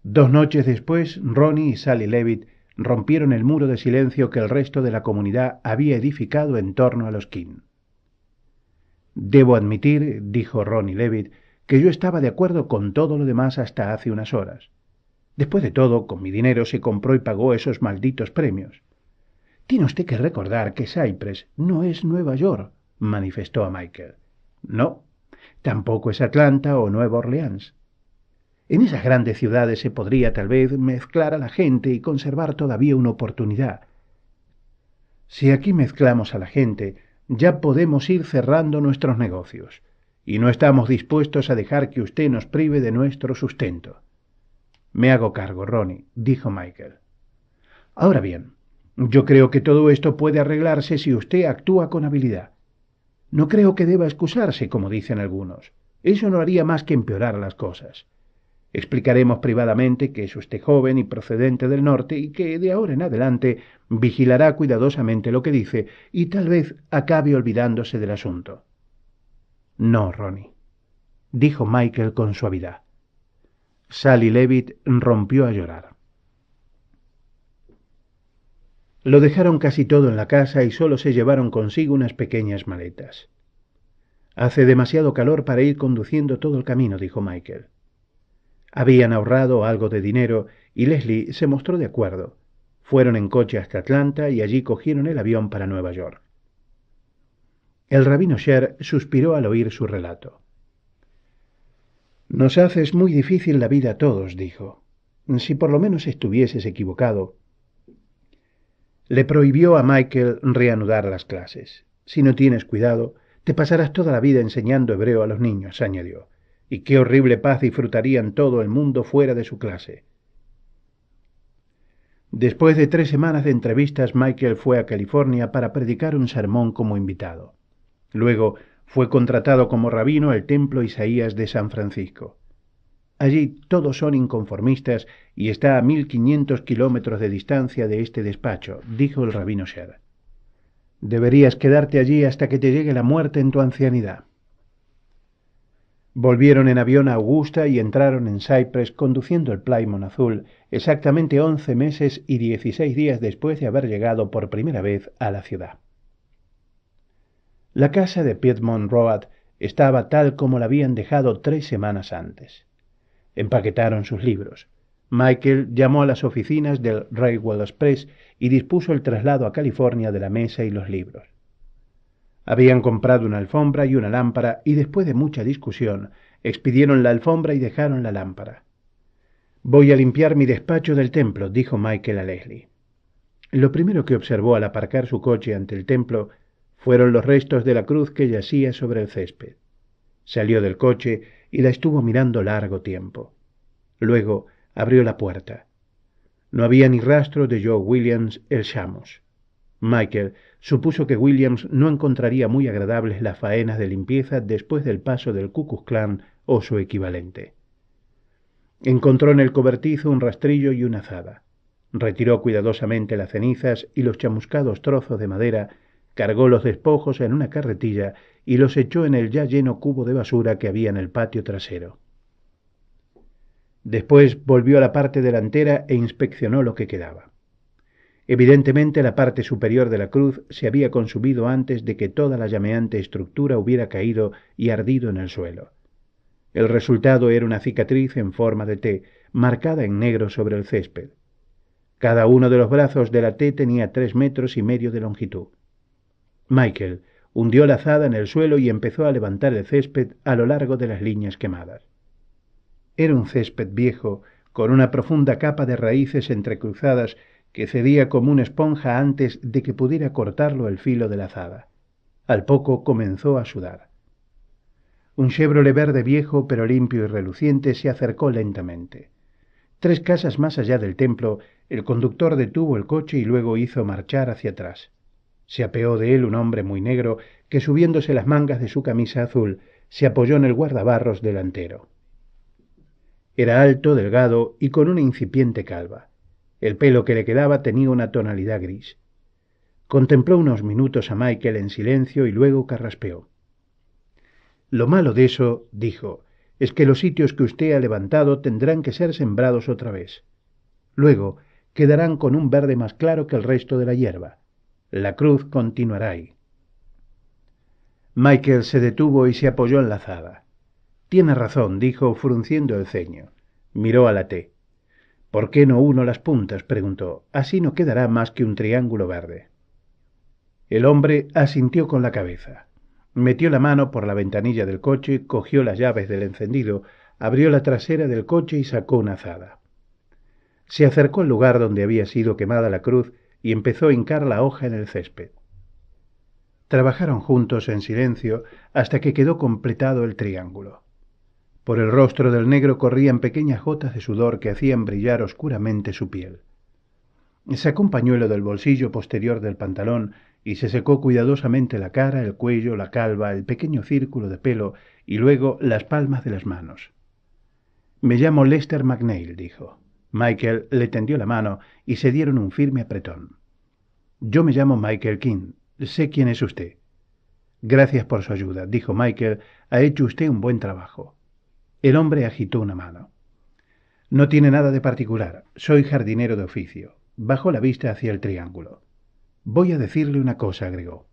2 noches después, Ronnie y Sally Levitt rompieron el muro de silencio que el resto de la comunidad había edificado en torno a los King. Debo admitir, dijo Ronnie Levitt, que yo estaba de acuerdo con todo lo demás hasta hace unas horas. Después de todo, con mi dinero se compró y pagó esos malditos premios. Tiene usted que recordar que Cypress no es Nueva York, manifestó a Michael. No, tampoco es Atlanta o Nueva Orleans. En esas grandes ciudades se podría tal vez mezclar a la gente y conservar todavía una oportunidad. Si aquí mezclamos a la gente, ya podemos ir cerrando nuestros negocios, y no estamos dispuestos a dejar que usted nos prive de nuestro sustento. Me hago cargo, Ronnie, dijo Michael. Ahora bien, yo creo que todo esto puede arreglarse si usted actúa con habilidad. No creo que deba excusarse, como dicen algunos. Eso no haría más que empeorar las cosas. Explicaremos privadamente que es usted joven y procedente del norte y que de ahora en adelante vigilará cuidadosamente lo que dice y tal vez acabe olvidándose del asunto. No, Ronnie, dijo Michael con suavidad. Sally Levitt rompió a llorar. Lo dejaron casi todo en la casa y solo se llevaron consigo unas pequeñas maletas. Hace demasiado calor para ir conduciendo todo el camino, dijo Michael. Habían ahorrado algo de dinero y Leslie se mostró de acuerdo. Fueron en coche hasta Atlanta y allí cogieron el avión para Nueva York. El rabino Sher suspiró al oír su relato. Nos haces muy difícil la vida a todos, dijo. Si por lo menos estuvieses equivocado. Le prohibió a Michael reanudar las clases. Si no tienes cuidado, Te pasarás toda la vida enseñando hebreo a los niños, añadió. Y qué horrible paz disfrutarían todo el mundo fuera de su clase. Después de 3 semanas de entrevistas, Michael fue a California para predicar un sermón como invitado. Luego fue contratado como rabino al Templo Isaías de San Francisco. Allí todos son inconformistas y está a 1500 kilómetros de distancia de este despacho, dijo el rabino Sher. Deberías quedarte allí hasta que te llegue la muerte en tu ancianidad. Volvieron en avión a Augusta y entraron en Cypress conduciendo el Plymouth azul exactamente 11 meses y 16 días después de haber llegado por primera vez a la ciudad. La casa de Piedmont Road estaba tal como la habían dejado 3 semanas antes. Empaquetaron sus libros. Michael llamó a las oficinas del Railway Express y dispuso el traslado a California de la mesa y los libros. Habían comprado una alfombra y una lámpara y después de mucha discusión expidieron la alfombra y dejaron la lámpara. «Voy a limpiar mi despacho del templo», dijo Michael a Leslie. Lo primero que observó al aparcar su coche ante el templo fueron los restos de la cruz que yacía sobre el césped. Salió del coche y la estuvo mirando largo tiempo. Luego abrió la puerta. No había ni rastro de Joe Williams, el Shamus. Michael supuso que Williams no encontraría muy agradables las faenas de limpieza después del paso del Ku Klux Klan o su equivalente. Encontró en el cobertizo un rastrillo y una azada. Retiró cuidadosamente las cenizas y los chamuscados trozos de madera, cargó los despojos en una carretilla y los echó en el ya lleno cubo de basura que había en el patio trasero. Después volvió a la parte delantera e inspeccionó lo que quedaba. Evidentemente la parte superior de la cruz se había consumido antes de que toda la llameante estructura hubiera caído y ardido en el suelo. El resultado era una cicatriz en forma de T, marcada en negro sobre el césped. Cada uno de los brazos de la T tenía 3,5 metros de longitud. Michael hundió la azada en el suelo y empezó a levantar el césped a lo largo de las líneas quemadas. Era un césped viejo, con una profunda capa de raíces entrecruzadas que cedía como una esponja antes de que pudiera cortarlo el filo de la azada. Al poco comenzó a sudar. Un Chevrolet verde viejo pero limpio y reluciente se acercó lentamente. 3 casas más allá del templo, el conductor detuvo el coche y luego hizo marchar hacia atrás. Se apeó de él un hombre muy negro que, subiéndose las mangas de su camisa azul, se apoyó en el guardabarros delantero. Era alto, delgado y con una incipiente calva. El pelo que le quedaba tenía una tonalidad gris. Contempló unos minutos a Michael en silencio y luego carraspeó. «Lo malo de eso», dijo, «es que los sitios que usted ha levantado tendrán que ser sembrados otra vez. Luego quedarán con un verde más claro que el resto de la hierba. La cruz continuará ahí». Michael se detuvo y se apoyó en la azada. «Tiene razón», dijo, frunciendo el ceño. Miró a la T. «¿Por qué no uno las puntas?», preguntó. «Así no quedará más que un triángulo verde». El hombre asintió con la cabeza. Metió la mano por la ventanilla del coche, cogió las llaves del encendido, abrió la trasera del coche y sacó una azada. Se acercó al lugar donde había sido quemada la cruz y empezó a hincar la hoja en el césped. Trabajaron juntos en silencio hasta que quedó completado el triángulo. Por el rostro del negro corrían pequeñas gotas de sudor que hacían brillar oscuramente su piel. Sacó un pañuelo del bolsillo posterior del pantalón y se secó cuidadosamente la cara, el cuello, la calva, el pequeño círculo de pelo y luego las palmas de las manos. «Me llamo Lester McNeil», dijo. Michael le tendió la mano y se dieron un firme apretón. «Yo me llamo Michael King. Sé quién es usted». «Gracias por su ayuda», dijo Michael. «Ha hecho usted un buen trabajo». El hombre agitó una mano. «No tiene nada de particular. Soy jardinero de oficio». Bajó la vista hacia el triángulo. «Voy a decirle una cosa», agregó.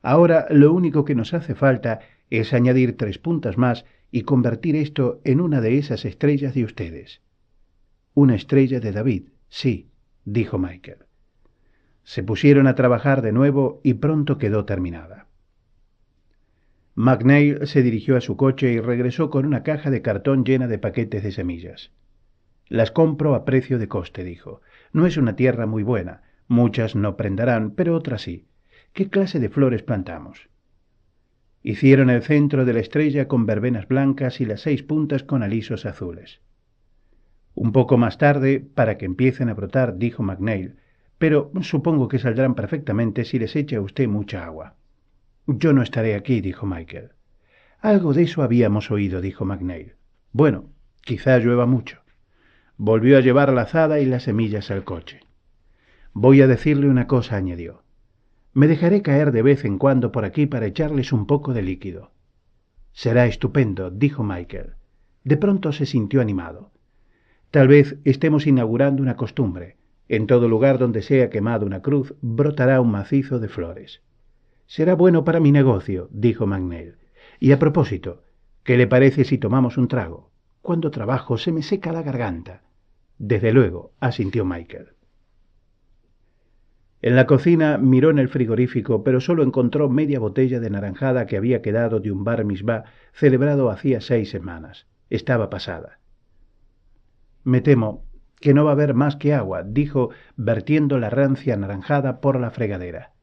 «Ahora lo único que nos hace falta es añadir 3 puntas más y convertir esto en una de esas estrellas de ustedes». «Una estrella de David, sí», dijo Michael. Se pusieron a trabajar de nuevo y pronto quedó terminada. McNeil se dirigió a su coche y regresó con una caja de cartón llena de paquetes de semillas. «Las compro a precio de coste», dijo. «No es una tierra muy buena. Muchas no prendarán, pero otras sí. ¿Qué clase de flores plantamos?» Hicieron el centro de la estrella con verbenas blancas y las 6 puntas con alisos azules. Un poco más tarde, para que empiecen a brotar, dijo McNeil, pero supongo que saldrán perfectamente si les echa usted mucha agua. Yo no estaré aquí, dijo Michael. Algo de eso habíamos oído, dijo McNeil. Bueno, quizá llueva mucho. Volvió a llevar la azada y las semillas al coche. Voy a decirle una cosa, añadió. Me dejaré caer de vez en cuando por aquí para echarles un poco de líquido. Será estupendo, dijo Michael. De pronto se sintió animado. Tal vez estemos inaugurando una costumbre. En todo lugar donde sea quemada una cruz, brotará un macizo de flores. Será bueno para mi negocio, dijo McNeil. Y a propósito, ¿qué le parece si tomamos un trago? Cuando trabajo se me seca la garganta. Desde luego, asintió Michael. En la cocina miró en el frigorífico, pero solo encontró media botella de naranjada que había quedado de un bar mitzvah celebrado hacía 6 semanas. Estaba pasada. Me temo que no va a haber más que agua, dijo, vertiendo la rancia naranjada por la fregadera.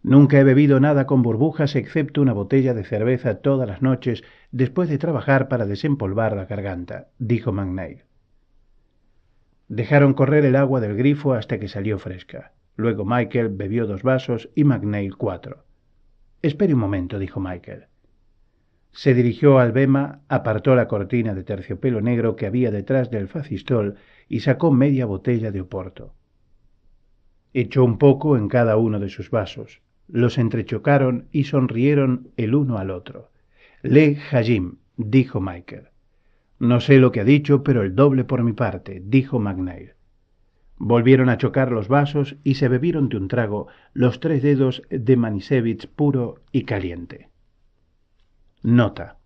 Nunca he bebido nada con burbujas excepto una botella de cerveza todas las noches después de trabajar para desempolvar la garganta, dijo McNeil. Dejaron correr el agua del grifo hasta que salió fresca. Luego Michael bebió 2 vasos y McNeil 4. Espere un momento, dijo Michael. Se dirigió al bema, apartó la cortina de terciopelo negro que había detrás del facistol y sacó media botella de oporto. Echó un poco en cada uno de sus vasos. Los entrechocaron y sonrieron el uno al otro. Le Hajim, dijo Michael. No sé lo que ha dicho, pero el doble por mi parte, dijo McNeil. Volvieron a chocar los vasos y se bebieron de un trago los 3 dedos de Manisevich puro y caliente. Nota.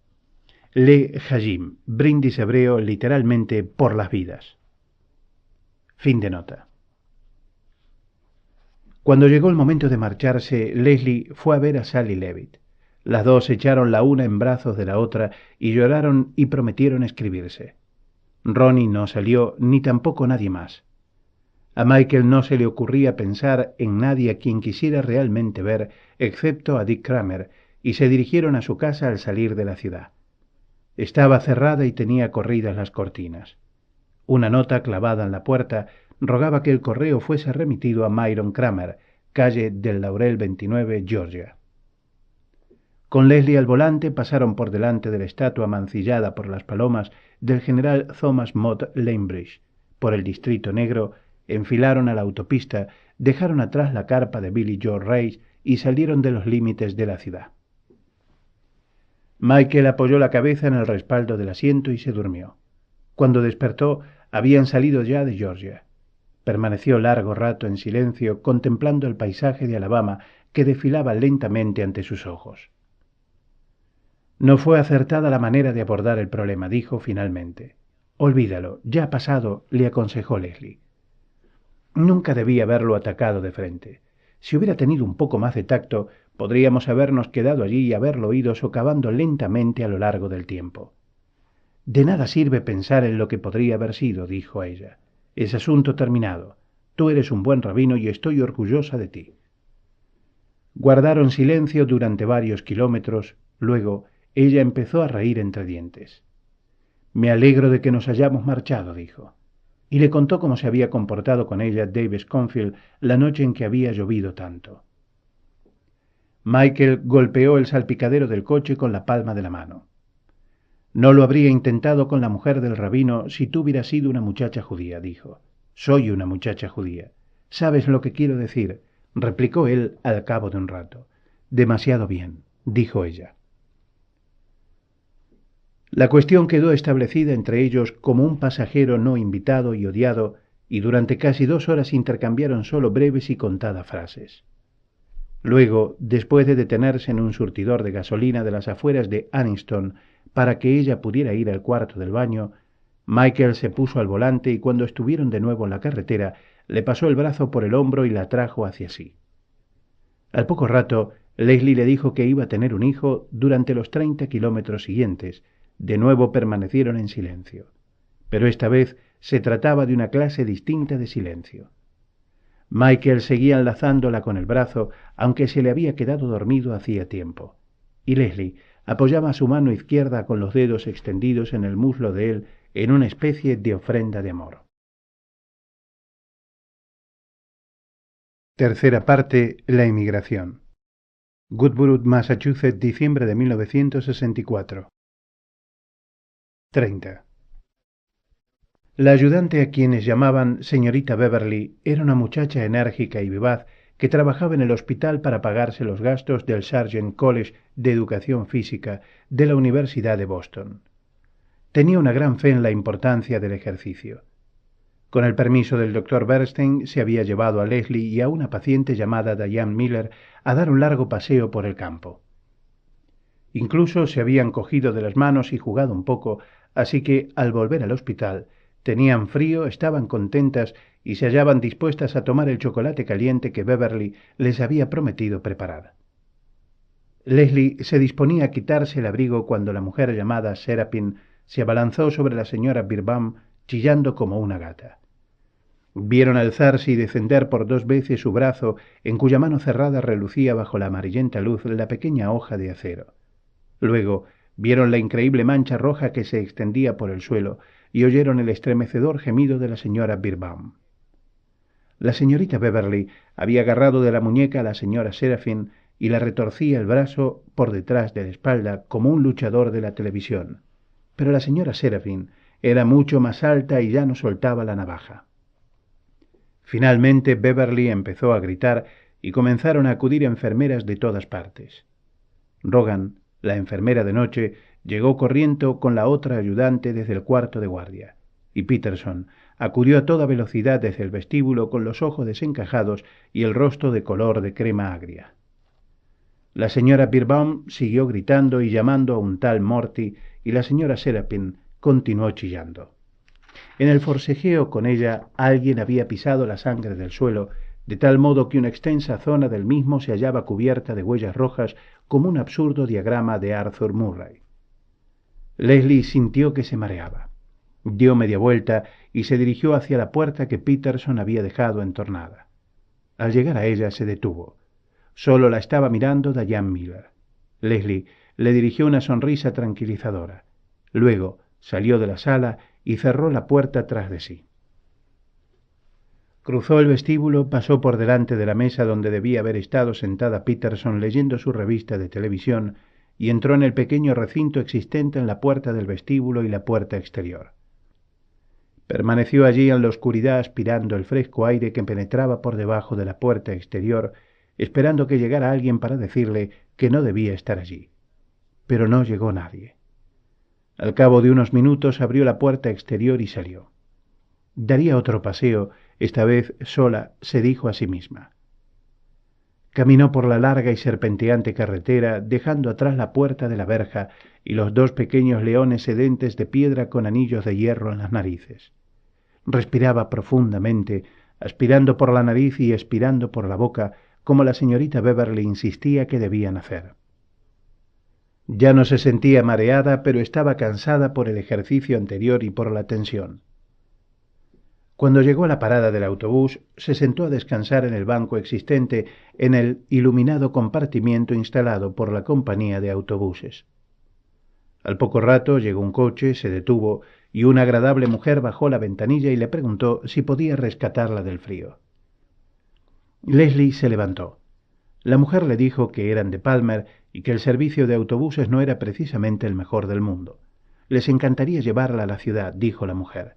Le Hajim, brindis hebreo literalmente por las vidas. Fin de nota. Cuando llegó el momento de marcharse, Leslie fue a ver a Sally Leavitt. Las dos se echaron la una en brazos de la otra y lloraron y prometieron escribirse. Ronnie no salió, ni tampoco nadie más. A Michael no se le ocurría pensar en nadie a quien quisiera realmente ver, excepto a Dick Kramer, y se dirigieron a su casa al salir de la ciudad. Estaba cerrada y tenía corridas las cortinas. Una nota clavada en la puerta rogaba que el correo fuese remitido a Myron Kramer, calle del Laurel 29, Georgia. Con Leslie al volante pasaron por delante de la estatua mancillada por las palomas del general Thomas Mott Lamebridge. Por el distrito negro enfilaron a la autopista, dejaron atrás la carpa de Billy Joe Reis y salieron de los límites de la ciudad. Michael apoyó la cabeza en el respaldo del asiento y se durmió. Cuando despertó, habían salido ya de Georgia. Permaneció largo rato en silencio, contemplando el paisaje de Alabama que desfilaba lentamente ante sus ojos. No fue acertada la manera de abordar el problema, dijo finalmente. Olvídalo, ya ha pasado, le aconsejó Leslie. Nunca debía haberlo atacado de frente. Si hubiera tenido un poco más de tacto, podríamos habernos quedado allí y haberlo oído socavando lentamente a lo largo del tiempo. De nada sirve pensar en lo que podría haber sido, dijo ella. Es asunto terminado. Tú eres un buen rabino y estoy orgullosa de ti. Guardaron silencio durante varios kilómetros. Luego ella empezó a reír entre dientes. Me alegro de que nos hayamos marchado, dijo. Y le contó cómo se había comportado con ella Dave Schofield la noche en que había llovido tanto. Michael golpeó el salpicadero del coche con la palma de la mano. No lo habría intentado con la mujer del rabino si tú hubieras sido una muchacha judía, dijo. Soy una muchacha judía. ¿Sabes lo que quiero decir? Replicó él al cabo de un rato. Demasiado bien, dijo ella. La cuestión quedó establecida entre ellos como un pasajero no invitado y odiado, y durante casi 2 horas intercambiaron solo breves y contadas frases. Luego, después de detenerse en un surtidor de gasolina de las afueras de Anniston para que ella pudiera ir al cuarto del baño, Michael se puso al volante y cuando estuvieron de nuevo en la carretera, le pasó el brazo por el hombro y la trajo hacia sí. Al poco rato, Leslie le dijo que iba a tener un hijo durante los 30 kilómetros siguientes. De nuevo permanecieron en silencio. Pero esta vez se trataba de una clase distinta de silencio. Michael seguía enlazándola con el brazo, aunque se le había quedado dormido hacía tiempo. y Leslie apoyaba su mano izquierda con los dedos extendidos en el muslo de él en una especie de ofrenda de amor. Tercera parte. La emigración. Woodborough, Massachusetts, diciembre de 1964. 30. La ayudante, a quienes llamaban señorita Beverly, era una muchacha enérgica y vivaz que trabajaba en el hospital para pagarse los gastos del Sargent College de Educación Física de la Universidad de Boston. Tenía una gran fe en la importancia del ejercicio. Con el permiso del doctor Bernstein, se había llevado a Leslie y a una paciente llamada Diane Miller a dar un largo paseo por el campo. Incluso se habían cogido de las manos y jugado un poco, así que, al volver al hospital, tenían frío, estaban contentas y se hallaban dispuestas a tomar el chocolate caliente que Beverly les había prometido preparar. Leslie se disponía a quitarse el abrigo cuando la mujer llamada Seraphin se abalanzó sobre la señora Birnbaum chillando como una gata. Vieron alzarse y descender por 2 veces su brazo, en cuya mano cerrada relucía bajo la amarillenta luz la pequeña hoja de acero. Luego vieron la increíble mancha roja que se extendía por el suelo y oyeron el estremecedor gemido de la señora Birnbaum. La señorita Beverly había agarrado de la muñeca a la señora Seraphin y la retorcía el brazo por detrás de la espalda como un luchador de la televisión. Pero la señora Seraphin era mucho más alta y ya no soltaba la navaja. Finalmente Beverly empezó a gritar y comenzaron a acudir enfermeras de todas partes. Rogan, la enfermera de noche, llegó corriendo con la otra ayudante desde el cuarto de guardia, y Peterson acudió a toda velocidad desde el vestíbulo con los ojos desencajados y el rostro de color de crema agria. La señora Birnbaum siguió gritando y llamando a un tal Morty, y la señora Seraphin continuó chillando. En el forcejeo con ella alguien había pisado la sangre del suelo, de tal modo que una extensa zona del mismo se hallaba cubierta de huellas rojas como un absurdo diagrama de Arthur Murray. Leslie sintió que se mareaba. Dio media vuelta y se dirigió hacia la puerta que Peterson había dejado entornada. Al llegar a ella se detuvo. Solo la estaba mirando Diane Miller. Leslie le dirigió una sonrisa tranquilizadora. Luego salió de la sala y cerró la puerta tras de sí. Cruzó el vestíbulo, pasó por delante de la mesa donde debía haber estado sentada Peterson leyendo su revista de televisión y entró en el pequeño recinto existente en la puerta del vestíbulo y la puerta exterior. Permaneció allí en la oscuridad aspirando el fresco aire que penetraba por debajo de la puerta exterior, esperando que llegara alguien para decirle que no debía estar allí. Pero no llegó nadie. Al cabo de unos minutos abrió la puerta exterior y salió. Daría otro paseo, esta vez sola, se dijo a sí misma. Caminó por la larga y serpenteante carretera, dejando atrás la puerta de la verja y los 2 pequeños leones sedentes de piedra con anillos de hierro en las narices. Respiraba profundamente, aspirando por la nariz y expirando por la boca, como la señorita Beverly insistía que debían hacer. Ya no se sentía mareada, pero estaba cansada por el ejercicio anterior y por la tensión. Cuando llegó a la parada del autobús, se sentó a descansar en el banco existente en el iluminado compartimiento instalado por la compañía de autobuses. Al poco rato llegó un coche, se detuvo, y una agradable mujer bajó la ventanilla y le preguntó si podía rescatarla del frío. Leslie se levantó. La mujer le dijo que eran de Palmer y que el servicio de autobuses no era precisamente el mejor del mundo. Les encantaría llevarla a la ciudad, dijo la mujer.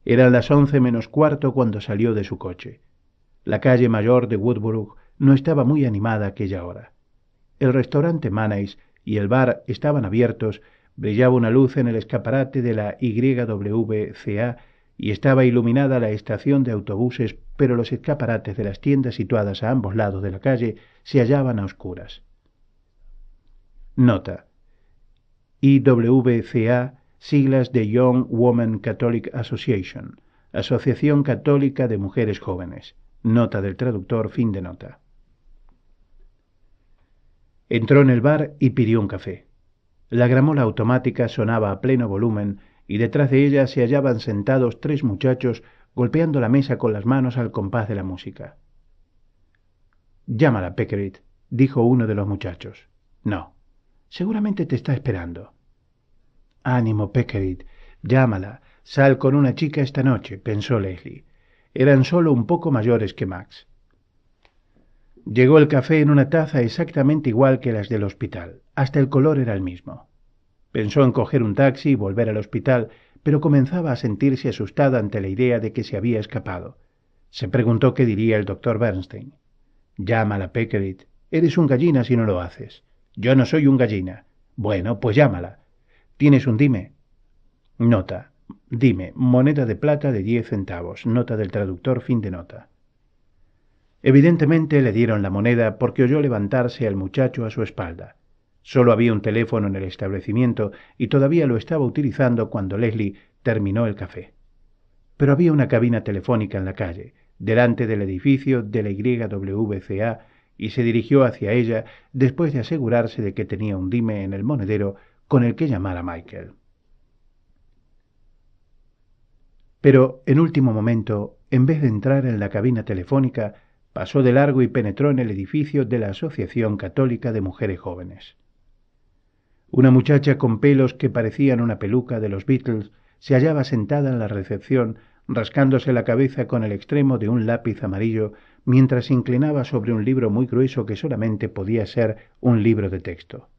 Eran las 11 menos cuarto cuando salió de su coche. La calle mayor de Woodborough no estaba muy animada aquella hora. El restaurante Mayonnaise y el bar estaban abiertos, brillaba una luz en el escaparate de la YWCA y estaba iluminada la estación de autobuses, pero los escaparates de las tiendas situadas a ambos lados de la calle se hallaban a oscuras. Nota: YWCA, siglas de Young Women Catholic Association, Asociación Católica de Mujeres Jóvenes. Nota del traductor, fin de nota. Entró en el bar y pidió un café. La gramola automática sonaba a pleno volumen y detrás de ella se hallaban sentados 3 muchachos golpeando la mesa con las manos al compás de la música. «Llámala, Peckeritt», dijo uno de los muchachos. No. Seguramente te está esperando. Ánimo, Peckerit. Llámala. Sal con una chica esta noche, pensó Leslie. Eran solo un poco mayores que Max. Llegó el café en una taza exactamente igual que las del hospital. Hasta el color era el mismo. Pensó en coger un taxi y volver al hospital, pero comenzaba a sentirse asustada ante la idea de que se había escapado. Se preguntó qué diría el doctor Bernstein. Llámala, Peckerit. Eres un gallina si no lo haces. Yo no soy un gallina. Bueno, pues llámala. ¿Tienes un dime? Nota. Dime, moneda de plata de 10 centavos. Nota del traductor, fin de nota. Evidentemente le dieron la moneda porque oyó levantarse al muchacho a su espalda. Solo había un teléfono en el establecimiento y todavía lo estaba utilizando cuando Leslie terminó el café. Pero había una cabina telefónica en la calle, delante del edificio de la YWCA, y se dirigió hacia ella después de asegurarse de que tenía un dime en el monedero con el que llamar a Michael. Pero, en último momento, en vez de entrar en la cabina telefónica, pasó de largo y penetró en el edificio de la Asociación Católica de Mujeres Jóvenes. Una muchacha con pelos que parecían una peluca de los Beatles se hallaba sentada en la recepción, rascándose la cabeza con el extremo de un lápiz amarillo, mientras se inclinaba sobre un libro muy grueso que solamente podía ser un libro de texto.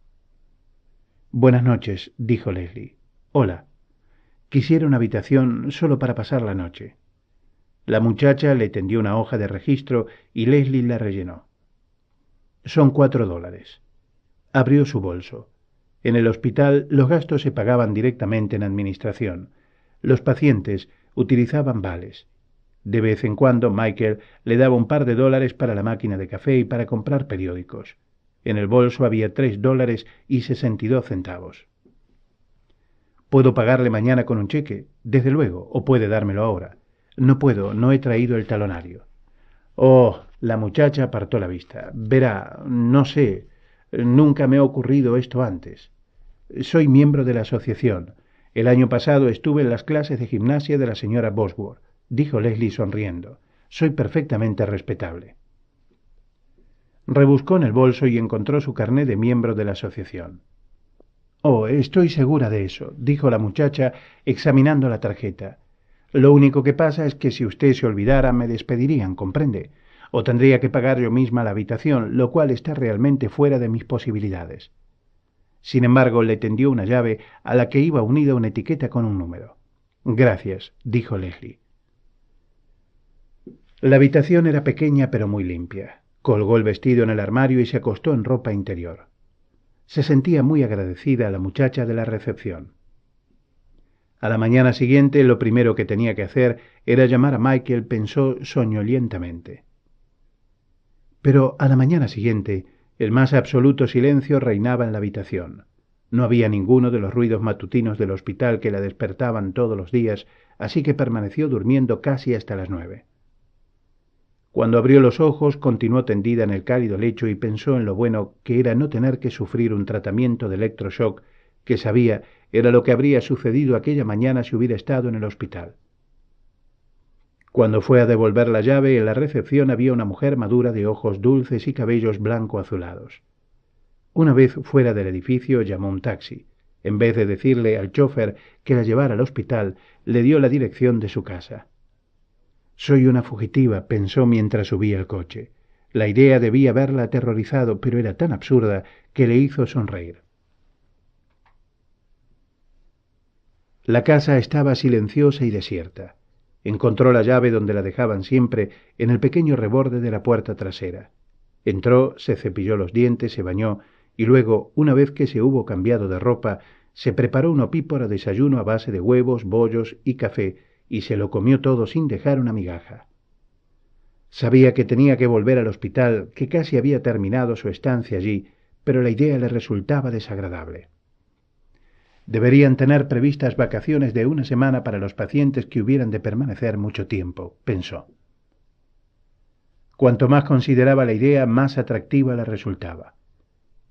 Buenas noches, dijo Leslie. Hola. Quisiera una habitación solo para pasar la noche. La muchacha le tendió una hoja de registro y Leslie la rellenó. Son $4. Abrió su bolso. En el hospital los gastos se pagaban directamente en administración. Los pacientes utilizaban vales. De vez en cuando Michael le daba un par de dólares para la máquina de café y para comprar periódicos. En el bolso había $3.62. ¿Puedo pagarle mañana con un cheque? Desde luego, o puede dármelo ahora. No puedo, no he traído el talonario. Oh, la muchacha apartó la vista. Verá, no sé, nunca me ha ocurrido esto antes. Soy miembro de la asociación. El año pasado estuve en las clases de gimnasia de la señora Bosworth, dijo Leslie sonriendo. Soy perfectamente respetable. Rebuscó en el bolso y encontró su carné de miembro de la asociación. Oh, estoy segura de eso, dijo la muchacha, examinando la tarjeta. Lo único que pasa es que si usted se olvidara me despedirían, ¿comprende? O tendría que pagar yo misma la habitación, lo cual está realmente fuera de mis posibilidades. Sin embargo, le tendió una llave a la que iba unida una etiqueta con un número. Gracias, dijo Leslie. La habitación era pequeña pero muy limpia. Colgó el vestido en el armario y se acostó en ropa interior. Se sentía muy agradecida a la muchacha de la recepción. A la mañana siguiente lo primero que tenía que hacer era llamar a Michael, pensó soñolientamente. Pero a la mañana siguiente el más absoluto silencio reinaba en la habitación. No había ninguno de los ruidos matutinos del hospital que la despertaban todos los días, así que permaneció durmiendo casi hasta las 9. Cuando abrió los ojos, continuó tendida en el cálido lecho y pensó en lo bueno que era no tener que sufrir un tratamiento de electroshock que sabía era lo que habría sucedido aquella mañana si hubiera estado en el hospital. Cuando fue a devolver la llave, en la recepción había una mujer madura de ojos dulces y cabellos blanco-azulados. Una vez fuera del edificio, llamó un taxi. En vez de decirle al chofer que la llevara al hospital, le dio la dirección de su casa. Soy una fugitiva, pensó mientras subía el coche. La idea debía haberla aterrorizado, pero era tan absurda que le hizo sonreír. La casa estaba silenciosa y desierta. Encontró la llave donde la dejaban siempre, en el pequeño reborde de la puerta trasera. Entró, se cepilló los dientes, se bañó, y luego, una vez que se hubo cambiado de ropa, se preparó un opíparo desayuno a base de huevos, bollos y café, y se lo comió todo sin dejar una migaja. Sabía que tenía que volver al hospital, que casi había terminado su estancia allí, pero la idea le resultaba desagradable. Deberían tener previstas vacaciones de una semana para los pacientes que hubieran de permanecer mucho tiempo, pensó. Cuanto más consideraba la idea, más atractiva le resultaba.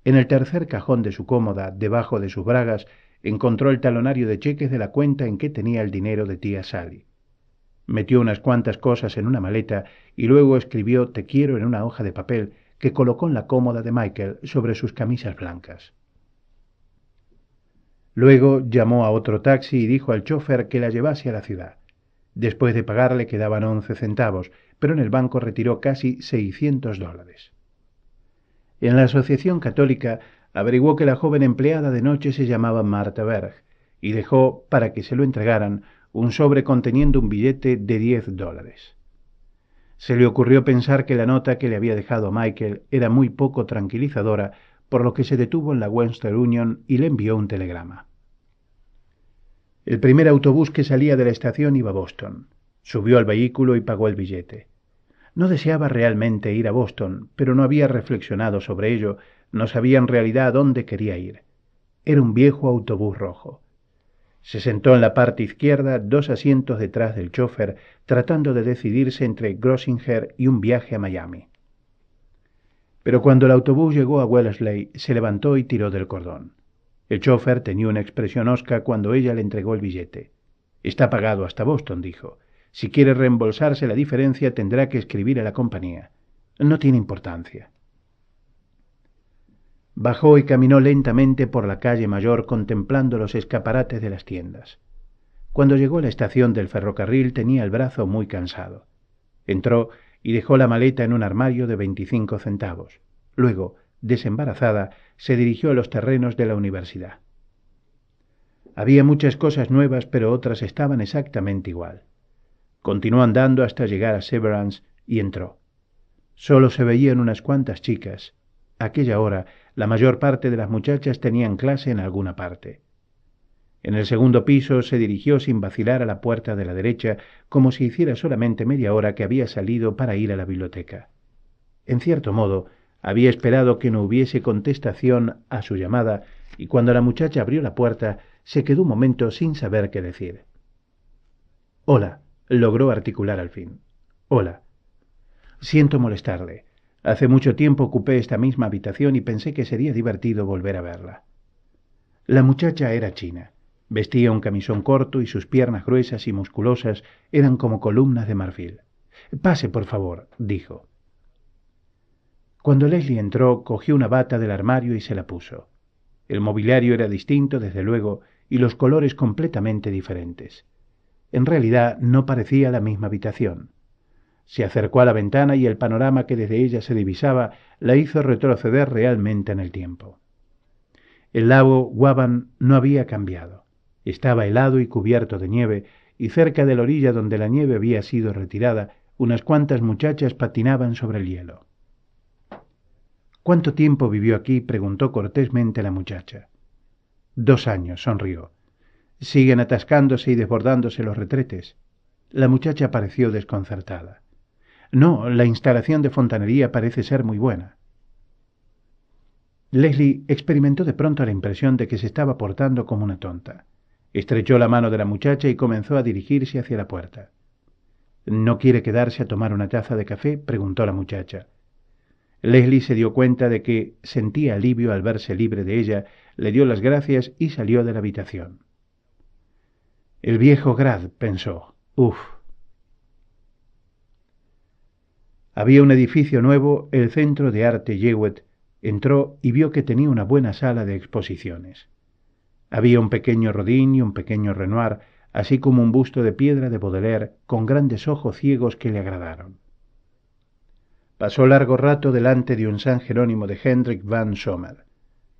En el tercer cajón de su cómoda, debajo de sus bragas, encontró el talonario de cheques de la cuenta en que tenía el dinero de tía Sally. Metió unas cuantas cosas en una maleta y luego escribió «Te quiero» en una hoja de papel que colocó en la cómoda de Michael sobre sus camisas blancas. Luego llamó a otro taxi y dijo al chofer que la llevase a la ciudad. Después de pagarle quedaban 11 centavos, pero en el banco retiró casi $600. En la asociación católica averiguó que la joven empleada de noche se llamaba Martha Berg y dejó, para que se lo entregaran, un sobre conteniendo un billete de $10. Se le ocurrió pensar que la nota que le había dejado a Michael era muy poco tranquilizadora, por lo que se detuvo en la Western Union y le envió un telegrama. El primer autobús que salía de la estación iba a Boston. Subió al vehículo y pagó el billete. No deseaba realmente ir a Boston, pero no había reflexionado sobre ello, no sabía en realidad a dónde quería ir. Era un viejo autobús rojo. Se sentó en la parte izquierda, 2 asientos detrás del chofer, tratando de decidirse entre Grosinger y un viaje a Miami. Pero cuando el autobús llegó a Wellesley, se levantó y tiró del cordón. El chofer tenía una expresión hosca cuando ella le entregó el billete. «Está pagado hasta Boston», dijo. «Si quiere reembolsarse la diferencia tendrá que escribir a la compañía. No tiene importancia». Bajó y caminó lentamente por la calle mayor contemplando los escaparates de las tiendas. Cuando llegó a la estación del ferrocarril tenía el brazo muy cansado. Entró y dejó la maleta en un armario de 25 centavos. Luego, desembarazada, se dirigió a los terrenos de la universidad. Había muchas cosas nuevas, pero otras estaban exactamente igual. Continuó andando hasta llegar a Severance y entró. Solo se veían unas cuantas chicas. A aquella hora, la mayor parte de las muchachas tenían clase en alguna parte. En el segundo piso se dirigió sin vacilar a la puerta de la derecha, como si hiciera solamente media hora que había salido para ir a la biblioteca. En cierto modo, había esperado que no hubiese contestación a su llamada, y cuando la muchacha abrió la puerta, se quedó un momento sin saber qué decir. «Hola», logró articular al fin. «Hola. Siento molestarle. Hace mucho tiempo ocupé esta misma habitación y pensé que sería divertido volver a verla». La muchacha era china. Vestía un camisón corto y sus piernas gruesas y musculosas eran como columnas de marfil. «Pase, por favor», dijo. Cuando Leslie entró, cogió una bata del armario y se la puso. El mobiliario era distinto, desde luego, y los colores completamente diferentes. En realidad no parecía la misma habitación. Se acercó a la ventana y el panorama que desde ella se divisaba la hizo retroceder realmente en el tiempo. El lago Waban no había cambiado. Estaba helado y cubierto de nieve, y cerca de la orilla donde la nieve había sido retirada, unas cuantas muchachas patinaban sobre el hielo. «¿Cuánto tiempo vivió aquí?», preguntó cortésmente la muchacha. 2 años, sonrió. «¿Siguen atascándose y desbordándose los retretes?». La muchacha pareció desconcertada. «No, la instalación de fontanería parece ser muy buena». Leslie experimentó de pronto la impresión de que se estaba portando como una tonta. Estrechó la mano de la muchacha y comenzó a dirigirse hacia la puerta. «¿No quiere quedarse a tomar una taza de café?», preguntó la muchacha. Leslie se dio cuenta de que sentía alivio al verse libre de ella, le dio las gracias y salió de la habitación. «El viejo Grad», pensó. «Uf». Había un edificio nuevo, el Centro de Arte Jewett. Entró y vio que tenía una buena sala de exposiciones. Había un pequeño Rodin y un pequeño Renoir, así como un busto de piedra de Baudelaire con grandes ojos ciegos que le agradaron. Pasó largo rato delante de un San Jerónimo de Hendrik van Sommer.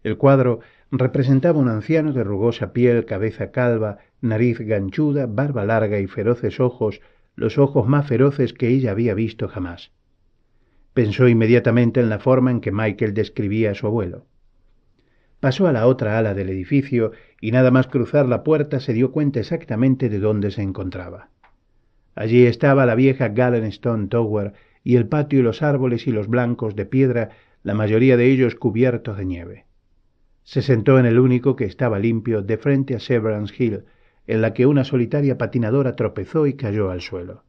El cuadro representaba un anciano de rugosa piel, cabeza calva, nariz ganchuda, barba larga y feroces ojos, los ojos más feroces que ella había visto jamás. Pensó inmediatamente en la forma en que Michael describía a su abuelo. Pasó a la otra ala del edificio y nada más cruzar la puerta se dio cuenta exactamente de dónde se encontraba. Allí estaba la vieja Gallenstone Tower y el patio y los árboles y los blancos de piedra, la mayoría de ellos cubiertos de nieve. Se sentó en el único que estaba limpio de frente a Severance Hill, en la que una solitaria patinadora tropezó y cayó al suelo.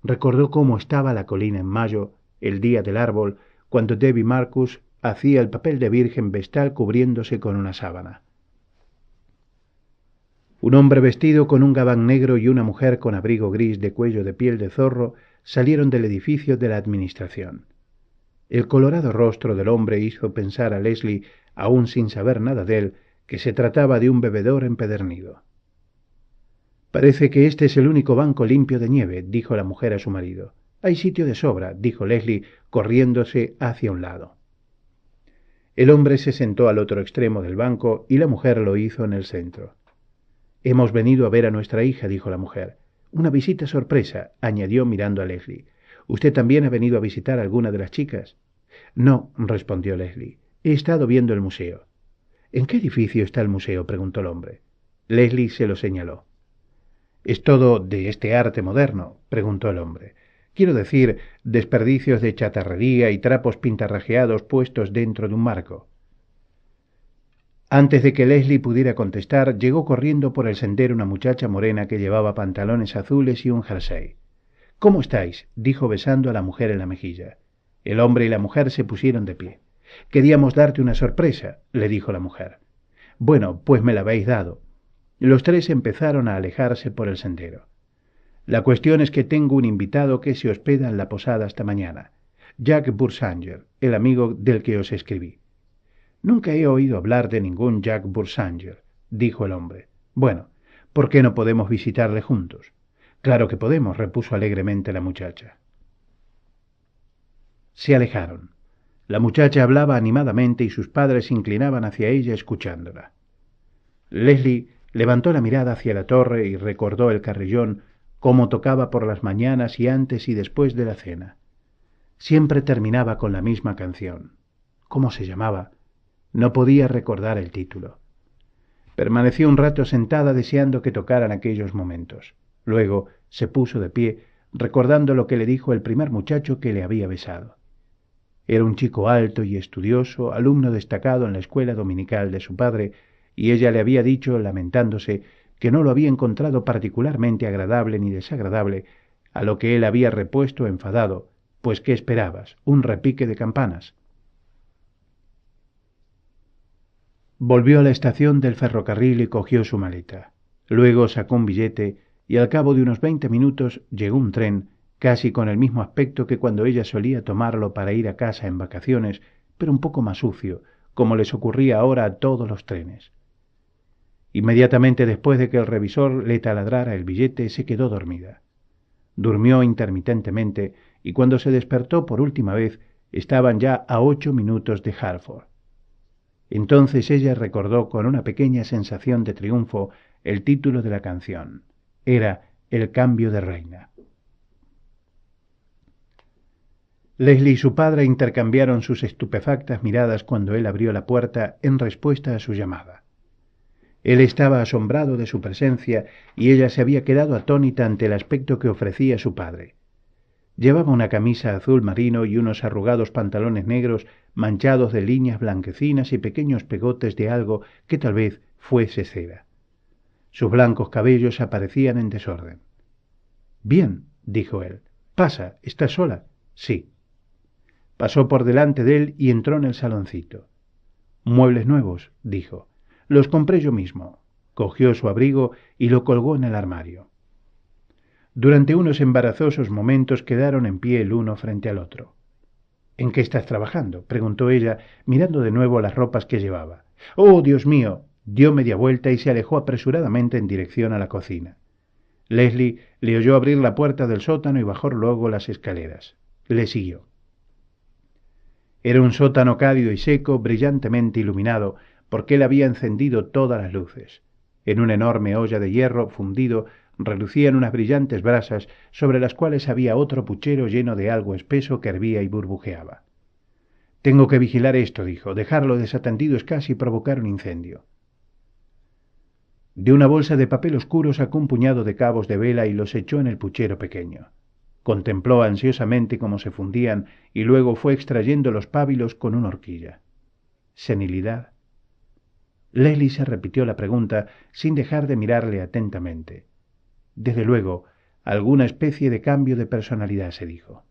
Recordó cómo estaba la colina en mayo, el día del árbol, cuando Debbie Marcus hacía el papel de virgen vestal cubriéndose con una sábana. Un hombre vestido con un gabán negro y una mujer con abrigo gris de cuello de piel de zorro salieron del edificio de la administración. El colorado rostro del hombre hizo pensar a Leslie, aún sin saber nada de él, que se trataba de un bebedor empedernido. «Parece que este es el único banco limpio de nieve», dijo la mujer a su marido. «Hay sitio de sobra», dijo Leslie, corriéndose hacia un lado. El hombre se sentó al otro extremo del banco y la mujer lo hizo en el centro. «Hemos venido a ver a nuestra hija», dijo la mujer. «Una visita sorpresa», añadió mirando a Leslie. «¿Usted también ha venido a visitar a alguna de las chicas?» «No», respondió Leslie. «He estado viendo el museo». «¿En qué edificio está el museo?», preguntó el hombre. Leslie se lo señaló. «¿Es todo de este arte moderno?», preguntó el hombre. «Quiero decir, desperdicios de chatarrería y trapos pintarrajeados puestos dentro de un marco». Antes de que Leslie pudiera contestar, llegó corriendo por el sendero una muchacha morena que llevaba pantalones azules y un jersey. «¿Cómo estáis?», dijo besando a la mujer en la mejilla. El hombre y la mujer se pusieron de pie. «Queríamos darte una sorpresa», le dijo la mujer. «Bueno, pues me la habéis dado». Los tres empezaron a alejarse por el sendero. «La cuestión es que tengo un invitado que se hospeda en la posada esta mañana. Jack Boursanger, el amigo del que os escribí». «Nunca he oído hablar de ningún Jack Boursanger», dijo el hombre. «Bueno, ¿por qué no podemos visitarle juntos?» «Claro que podemos», repuso alegremente la muchacha. Se alejaron. La muchacha hablaba animadamente y sus padres se inclinaban hacia ella escuchándola. Leslie levantó la mirada hacia la torre y recordó el carrillón, cómo tocaba por las mañanas y antes y después de la cena. Siempre terminaba con la misma canción. ¿Cómo se llamaba? No podía recordar el título. Permaneció un rato sentada deseando que tocaran aquellos momentos. Luego se puso de pie, recordando lo que le dijo el primer muchacho que le había besado. Era un chico alto y estudioso, alumno destacado en la escuela dominical de su padre, y ella le había dicho, lamentándose, que no lo había encontrado particularmente agradable ni desagradable, a lo que él había repuesto enfadado, pues ¿qué esperabas? ¿Un repique de campanas? Volvió a la estación del ferrocarril y cogió su maleta. Luego sacó un billete y al cabo de unos 20 minutos llegó un tren, casi con el mismo aspecto que cuando ella solía tomarlo para ir a casa en vacaciones, pero un poco más sucio, como les ocurría ahora a todos los trenes. Inmediatamente después de que el revisor le taladrara el billete, se quedó dormida. Durmió intermitentemente y cuando se despertó por última vez, estaban ya a 8 minutos de Hartford. Entonces ella recordó con una pequeña sensación de triunfo el título de la canción. Era El cambio de reina. Leslie y su padre intercambiaron sus estupefactas miradas cuando él abrió la puerta en respuesta a su llamada. Él estaba asombrado de su presencia y ella se había quedado atónita ante el aspecto que ofrecía su padre. Llevaba una camisa azul marino y unos arrugados pantalones negros manchados de líneas blanquecinas y pequeños pegotes de algo que tal vez fuese cera. Sus blancos cabellos aparecían en desorden. «Bien», dijo él. «Pasa, ¿estás sola?» «Sí». Pasó por delante de él y entró en el saloncito. «Muebles nuevos», dijo. «Los compré yo mismo». Cogió su abrigo y lo colgó en el armario. Durante unos embarazosos momentos quedaron en pie el uno frente al otro. «¿En qué estás trabajando?», preguntó ella, mirando de nuevo las ropas que llevaba. «¡Oh, Dios mío!», dio media vuelta y se alejó apresuradamente en dirección a la cocina. Leslie le oyó abrir la puerta del sótano y bajó luego las escaleras. Le siguió. Era un sótano cálido y seco, brillantemente iluminado, porque él había encendido todas las luces. En una enorme olla de hierro fundido relucían unas brillantes brasas sobre las cuales había otro puchero lleno de algo espeso que hervía y burbujeaba. «Tengo que vigilar esto», dijo. «Dejarlo desatendido es casi provocar un incendio». De una bolsa de papel oscuro sacó un puñado de cabos de vela y los echó en el puchero pequeño. Contempló ansiosamente cómo se fundían y luego fue extrayendo los pábilos con una horquilla. «¿Senilidad?» Leslie se repitió la pregunta sin dejar de mirarle atentamente. «Desde luego, alguna especie de cambio de personalidad», se dijo.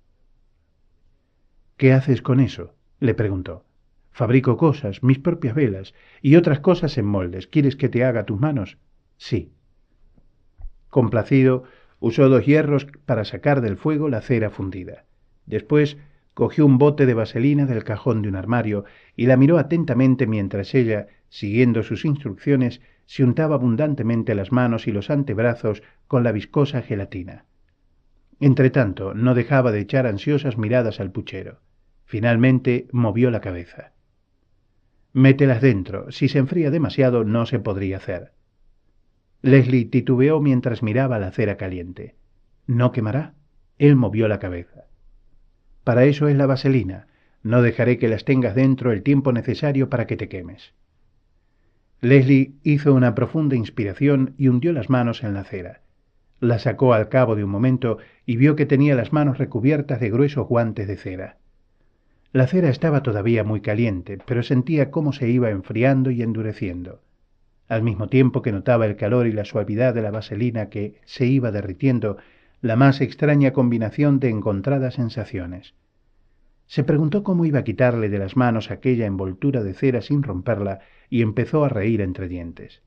«¿Qué haces con eso?», le preguntó. «Fabrico cosas, mis propias velas, y otras cosas en moldes. ¿Quieres que te haga tus manos?» «Sí». Complacido, usó 2 hierros para sacar del fuego la cera fundida. Después Cogió un bote de vaselina del cajón de un armario y la miró atentamente mientras ella, siguiendo sus instrucciones, se untaba abundantemente las manos y los antebrazos con la viscosa gelatina. Entretanto, no dejaba de echar ansiosas miradas al puchero. Finalmente movió la cabeza. Mételas dentro. Si se enfría demasiado, no se podría hacer. Leslie titubeó mientras miraba la cera caliente. ¿No quemará? Él movió la cabeza. Para eso es la vaselina. No dejaré que las tengas dentro el tiempo necesario para que te quemes. Leslie hizo una profunda inspiración y hundió las manos en la cera. La sacó al cabo de un momento y vio que tenía las manos recubiertas de gruesos guantes de cera. La cera estaba todavía muy caliente, pero sentía cómo se iba enfriando y endureciendo. Al mismo tiempo que notaba el calor y la suavidad de la vaselina que se iba derritiendo, la más extraña combinación de encontradas sensaciones. Se preguntó cómo iba a quitarle de las manos aquella envoltura de cera sin romperla y empezó a reír entre dientes.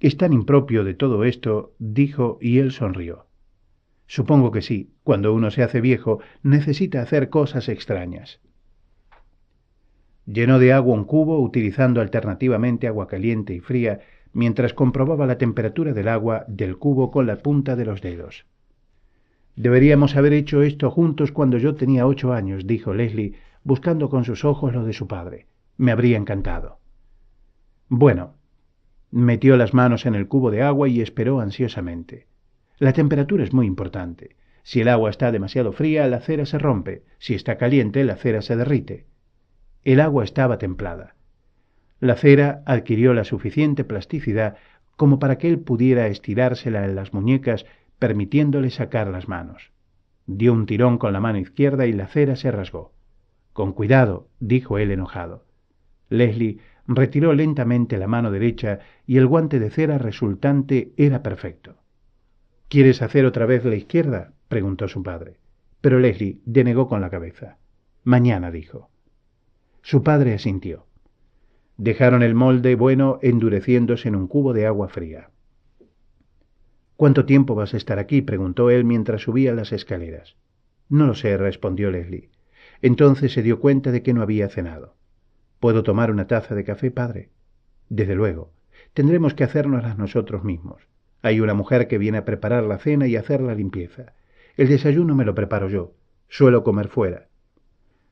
«Es tan impropio de todo esto», dijo, y él sonrió. «Supongo que sí. Cuando uno se hace viejo, necesita hacer cosas extrañas». Llenó de agua un cubo, utilizando alternativamente agua caliente y fría, mientras comprobaba la temperatura del agua del cubo con la punta de los dedos. «Deberíamos haber hecho esto juntos cuando yo tenía 8 años», dijo Leslie, buscando con sus ojos los de su padre. «Me habría encantado». Bueno, metió las manos en el cubo de agua y esperó ansiosamente. La temperatura es muy importante. Si el agua está demasiado fría, la cera se rompe. Si está caliente, la cera se derrite. El agua estaba templada. La cera adquirió la suficiente plasticidad como para que él pudiera estirársela en las muñecas, permitiéndole sacar las manos. Dio un tirón con la mano izquierda y la cera se rasgó. «Con cuidado», dijo él enojado. Leslie retiró lentamente la mano derecha y el guante de cera resultante era perfecto. «¿Quieres hacer otra vez la izquierda?», preguntó su padre. Pero Leslie denegó con la cabeza. «Mañana», dijo. Su padre asintió. Dejaron el molde bueno endureciéndose en un cubo de agua fría. «¿Cuánto tiempo vas a estar aquí?», preguntó él mientras subía las escaleras. «No lo sé», respondió Leslie. Entonces se dio cuenta de que no había cenado. «¿Puedo tomar una taza de café, padre?» «Desde luego. Tendremos que hacérnoslas nosotros mismos. Hay una mujer que viene a preparar la cena y a hacer la limpieza. El desayuno me lo preparo yo. Suelo comer fuera».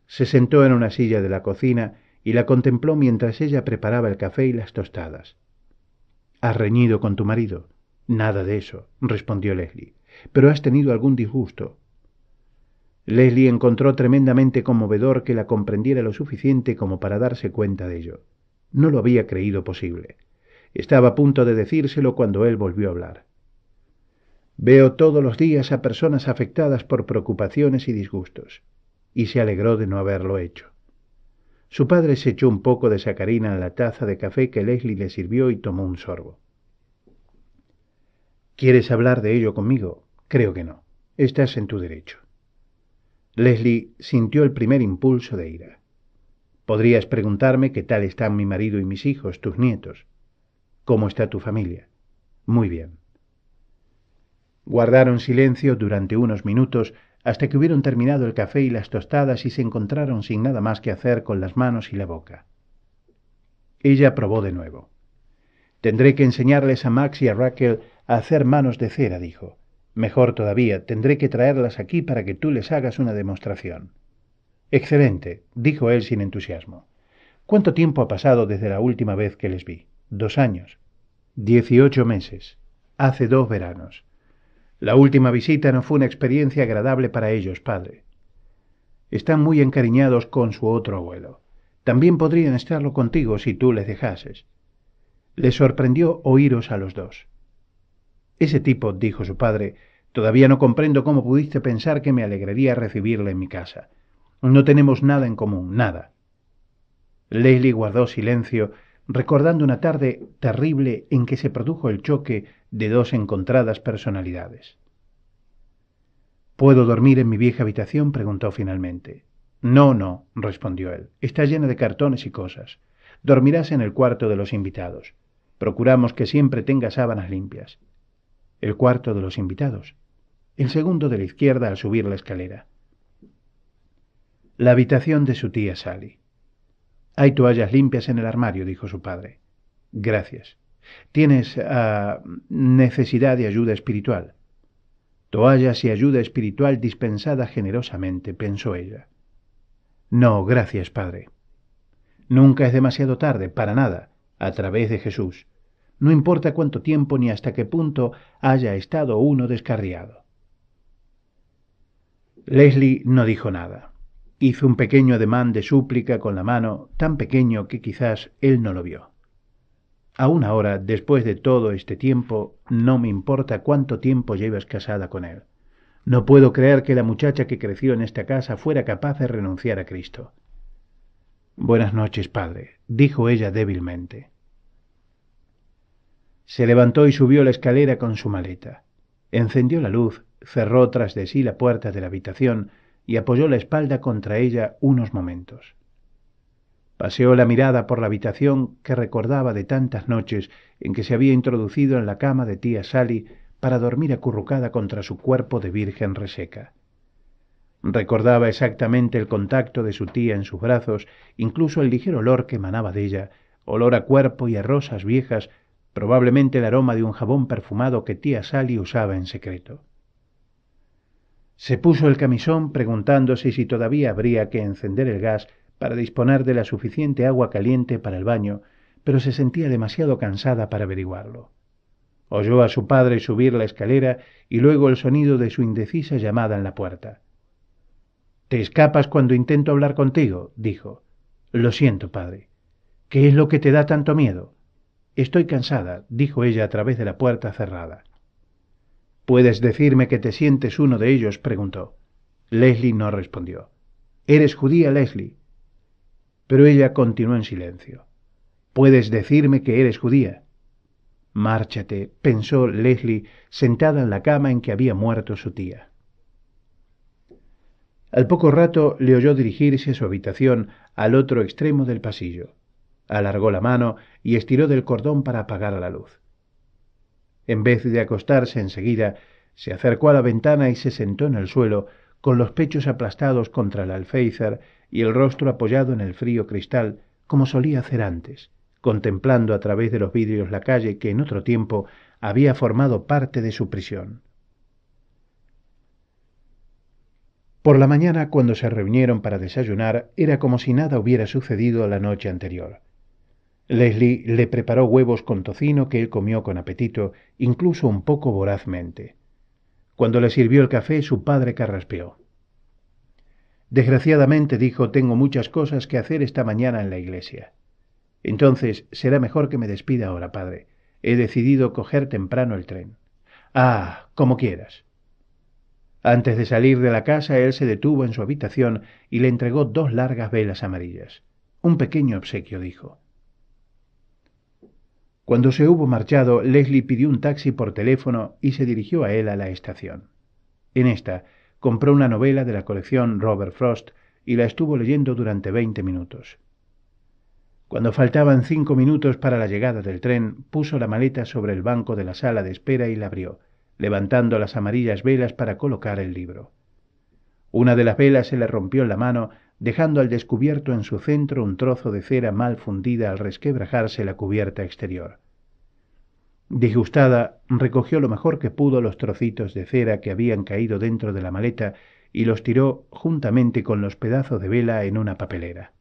Se sentó en una silla de la cocina y la contempló mientras ella preparaba el café y las tostadas. «¿Has reñido con tu marido?» «Nada de eso», respondió Leslie. «¿Pero has tenido algún disgusto?» Leslie encontró tremendamente conmovedor que la comprendiera lo suficiente como para darse cuenta de ello. No lo había creído posible. Estaba a punto de decírselo cuando él volvió a hablar. «Veo todos los días a personas afectadas por preocupaciones y disgustos», y se alegró de no haberlo hecho. Su padre se echó un poco de sacarina en la taza de café que Leslie le sirvió y tomó un sorbo. «¿Quieres hablar de ello conmigo? Creo que no. Estás en tu derecho». Leslie sintió el primer impulso de ira. «Podrías preguntarme qué tal están mi marido y mis hijos, tus nietos. ¿Cómo está tu familia?» «Muy bien». Guardaron silencio durante unos minutos hasta que hubieron terminado el café y las tostadas y se encontraron sin nada más que hacer con las manos y la boca. Ella probó de nuevo. «Tendré que enseñarles a Max y a Raquel a hacer manos de cera», dijo. «Mejor todavía, tendré que traerlas aquí para que tú les hagas una demostración». «Excelente», dijo él sin entusiasmo. «¿Cuánto tiempo ha pasado desde la última vez que les vi?» «2 años». 18 meses. Hace 2 veranos. La última visita no fue una experiencia agradable para ellos, padre. Están muy encariñados con su otro abuelo. También podrían estarlo contigo si tú les dejases. Les sorprendió oíros a los dos. «Ese tipo», dijo su padre, «todavía no comprendo cómo pudiste pensar que me alegraría recibirle en mi casa. No tenemos nada en común, nada». Leslie guardó silencio, recordando una tarde terrible en que se produjo el choque de 2 encontradas personalidades. «¿Puedo dormir en mi vieja habitación?», preguntó finalmente. «No, no», respondió él. «Está llena de cartones y cosas. Dormirás en el cuarto de los invitados. Procuramos que siempre tenga sábanas limpias». «¿El cuarto de los invitados?» «El segundo de la izquierda al subir la escalera». La habitación de su tía Sally. Hay toallas limpias en el armario, dijo su padre. Gracias. ¿Tienes necesidad de ayuda espiritual? Toallas y ayuda espiritual dispensada generosamente, pensó ella. No, gracias, padre. Nunca es demasiado tarde, para nada, a través de Jesús. No importa cuánto tiempo ni hasta qué punto haya estado uno descarriado. Leslie no dijo nada. Hizo un pequeño ademán de súplica con la mano, tan pequeño que quizás él no lo vio. Aún ahora, después de todo este tiempo, no me importa cuánto tiempo lleves casada con él. No puedo creer que la muchacha que creció en esta casa fuera capaz de renunciar a Cristo. Buenas noches, padre, dijo ella débilmente. Se levantó y subió la escalera con su maleta. Encendió la luz, cerró tras de sí la puerta de la habitación y apoyó la espalda contra ella unos momentos. Paseó la mirada por la habitación que recordaba de tantas noches en que se había introducido en la cama de tía Sally para dormir acurrucada contra su cuerpo de virgen reseca. Recordaba exactamente el contacto de su tía en sus brazos, incluso el ligero olor que emanaba de ella, olor a cuerpo y a rosas viejas, probablemente el aroma de un jabón perfumado que tía Sally usaba en secreto. Se puso el camisón preguntándose si todavía habría que encender el gas para disponer de la suficiente agua caliente para el baño, pero se sentía demasiado cansada para averiguarlo. Oyó a su padre subir la escalera y luego el sonido de su indecisa llamada en la puerta. «¿Te escapas cuando intento hablar contigo?», dijo. «Lo siento, padre. ¿Qué es lo que te da tanto miedo?» «Estoy cansada», dijo ella a través de la puerta cerrada. «¿Puedes decirme que te sientes uno de ellos?», preguntó. Leslie no respondió. «¿Eres judía, Leslie?». Pero ella continuó en silencio. «¿Puedes decirme que eres judía?». «Márchate», pensó Leslie, sentada en la cama en que había muerto su tía. Al poco rato le oyó dirigirse a su habitación al otro extremo del pasillo. Alargó la mano y estiró del cordón para apagar la luz. En vez de acostarse enseguida, se acercó a la ventana y se sentó en el suelo, con los pechos aplastados contra el alféizar y el rostro apoyado en el frío cristal, como solía hacer antes, contemplando a través de los vidrios la calle que en otro tiempo había formado parte de su prisión. Por la mañana, cuando se reunieron para desayunar, era como si nada hubiera sucedido la noche anterior. Leslie le preparó huevos con tocino que él comió con apetito, incluso un poco vorazmente. Cuando le sirvió el café, su padre carraspeó. «Desgraciadamente», dijo, «tengo muchas cosas que hacer esta mañana en la iglesia». «Entonces será mejor que me despida ahora, padre. He decidido coger temprano el tren». «Ah, como quieras». Antes de salir de la casa, él se detuvo en su habitación y le entregó 2 largas velas amarillas. «Un pequeño obsequio», dijo. Cuando se hubo marchado, Leslie pidió un taxi por teléfono y se dirigió a él a la estación. En esta, compró una novela de la colección Robert Frost y la estuvo leyendo durante 20 minutos. Cuando faltaban 5 minutos para la llegada del tren, puso la maleta sobre el banco de la sala de espera y la abrió, levantando las amarillas velas para colocar el libro. Una de las velas se le rompió en la mano, dejando al descubierto en su centro un trozo de cera mal fundida al resquebrajarse la cubierta exterior. Disgustada, recogió lo mejor que pudo los trocitos de cera que habían caído dentro de la maleta y los tiró juntamente con los pedazos de vela en una papelera.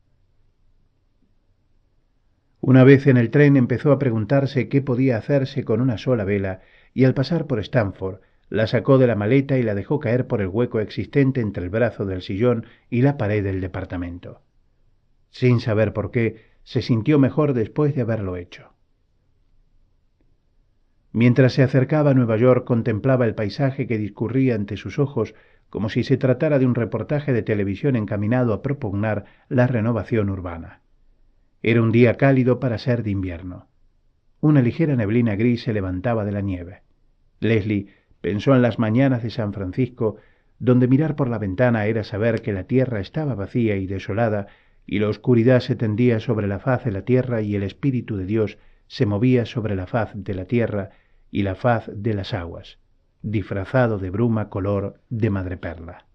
Una vez en el tren empezó a preguntarse qué podía hacerse con una sola vela y al pasar por Stamford la sacó de la maleta y la dejó caer por el hueco existente entre el brazo del sillón y la pared del departamento. Sin saber por qué, se sintió mejor después de haberlo hecho. Mientras se acercaba a Nueva York, contemplaba el paisaje que discurría ante sus ojos como si se tratara de un reportaje de televisión encaminado a propugnar la renovación urbana. Era un día cálido para ser de invierno. Una ligera neblina gris se levantaba de la nieve. Leslie pensó en las mañanas de San Francisco, donde mirar por la ventana era saber que la tierra estaba vacía y desolada, y la oscuridad se tendía sobre la faz de la tierra y el Espíritu de Dios se movía sobre la faz de la tierra y la faz de las aguas, disfrazado de bruma color de madreperla.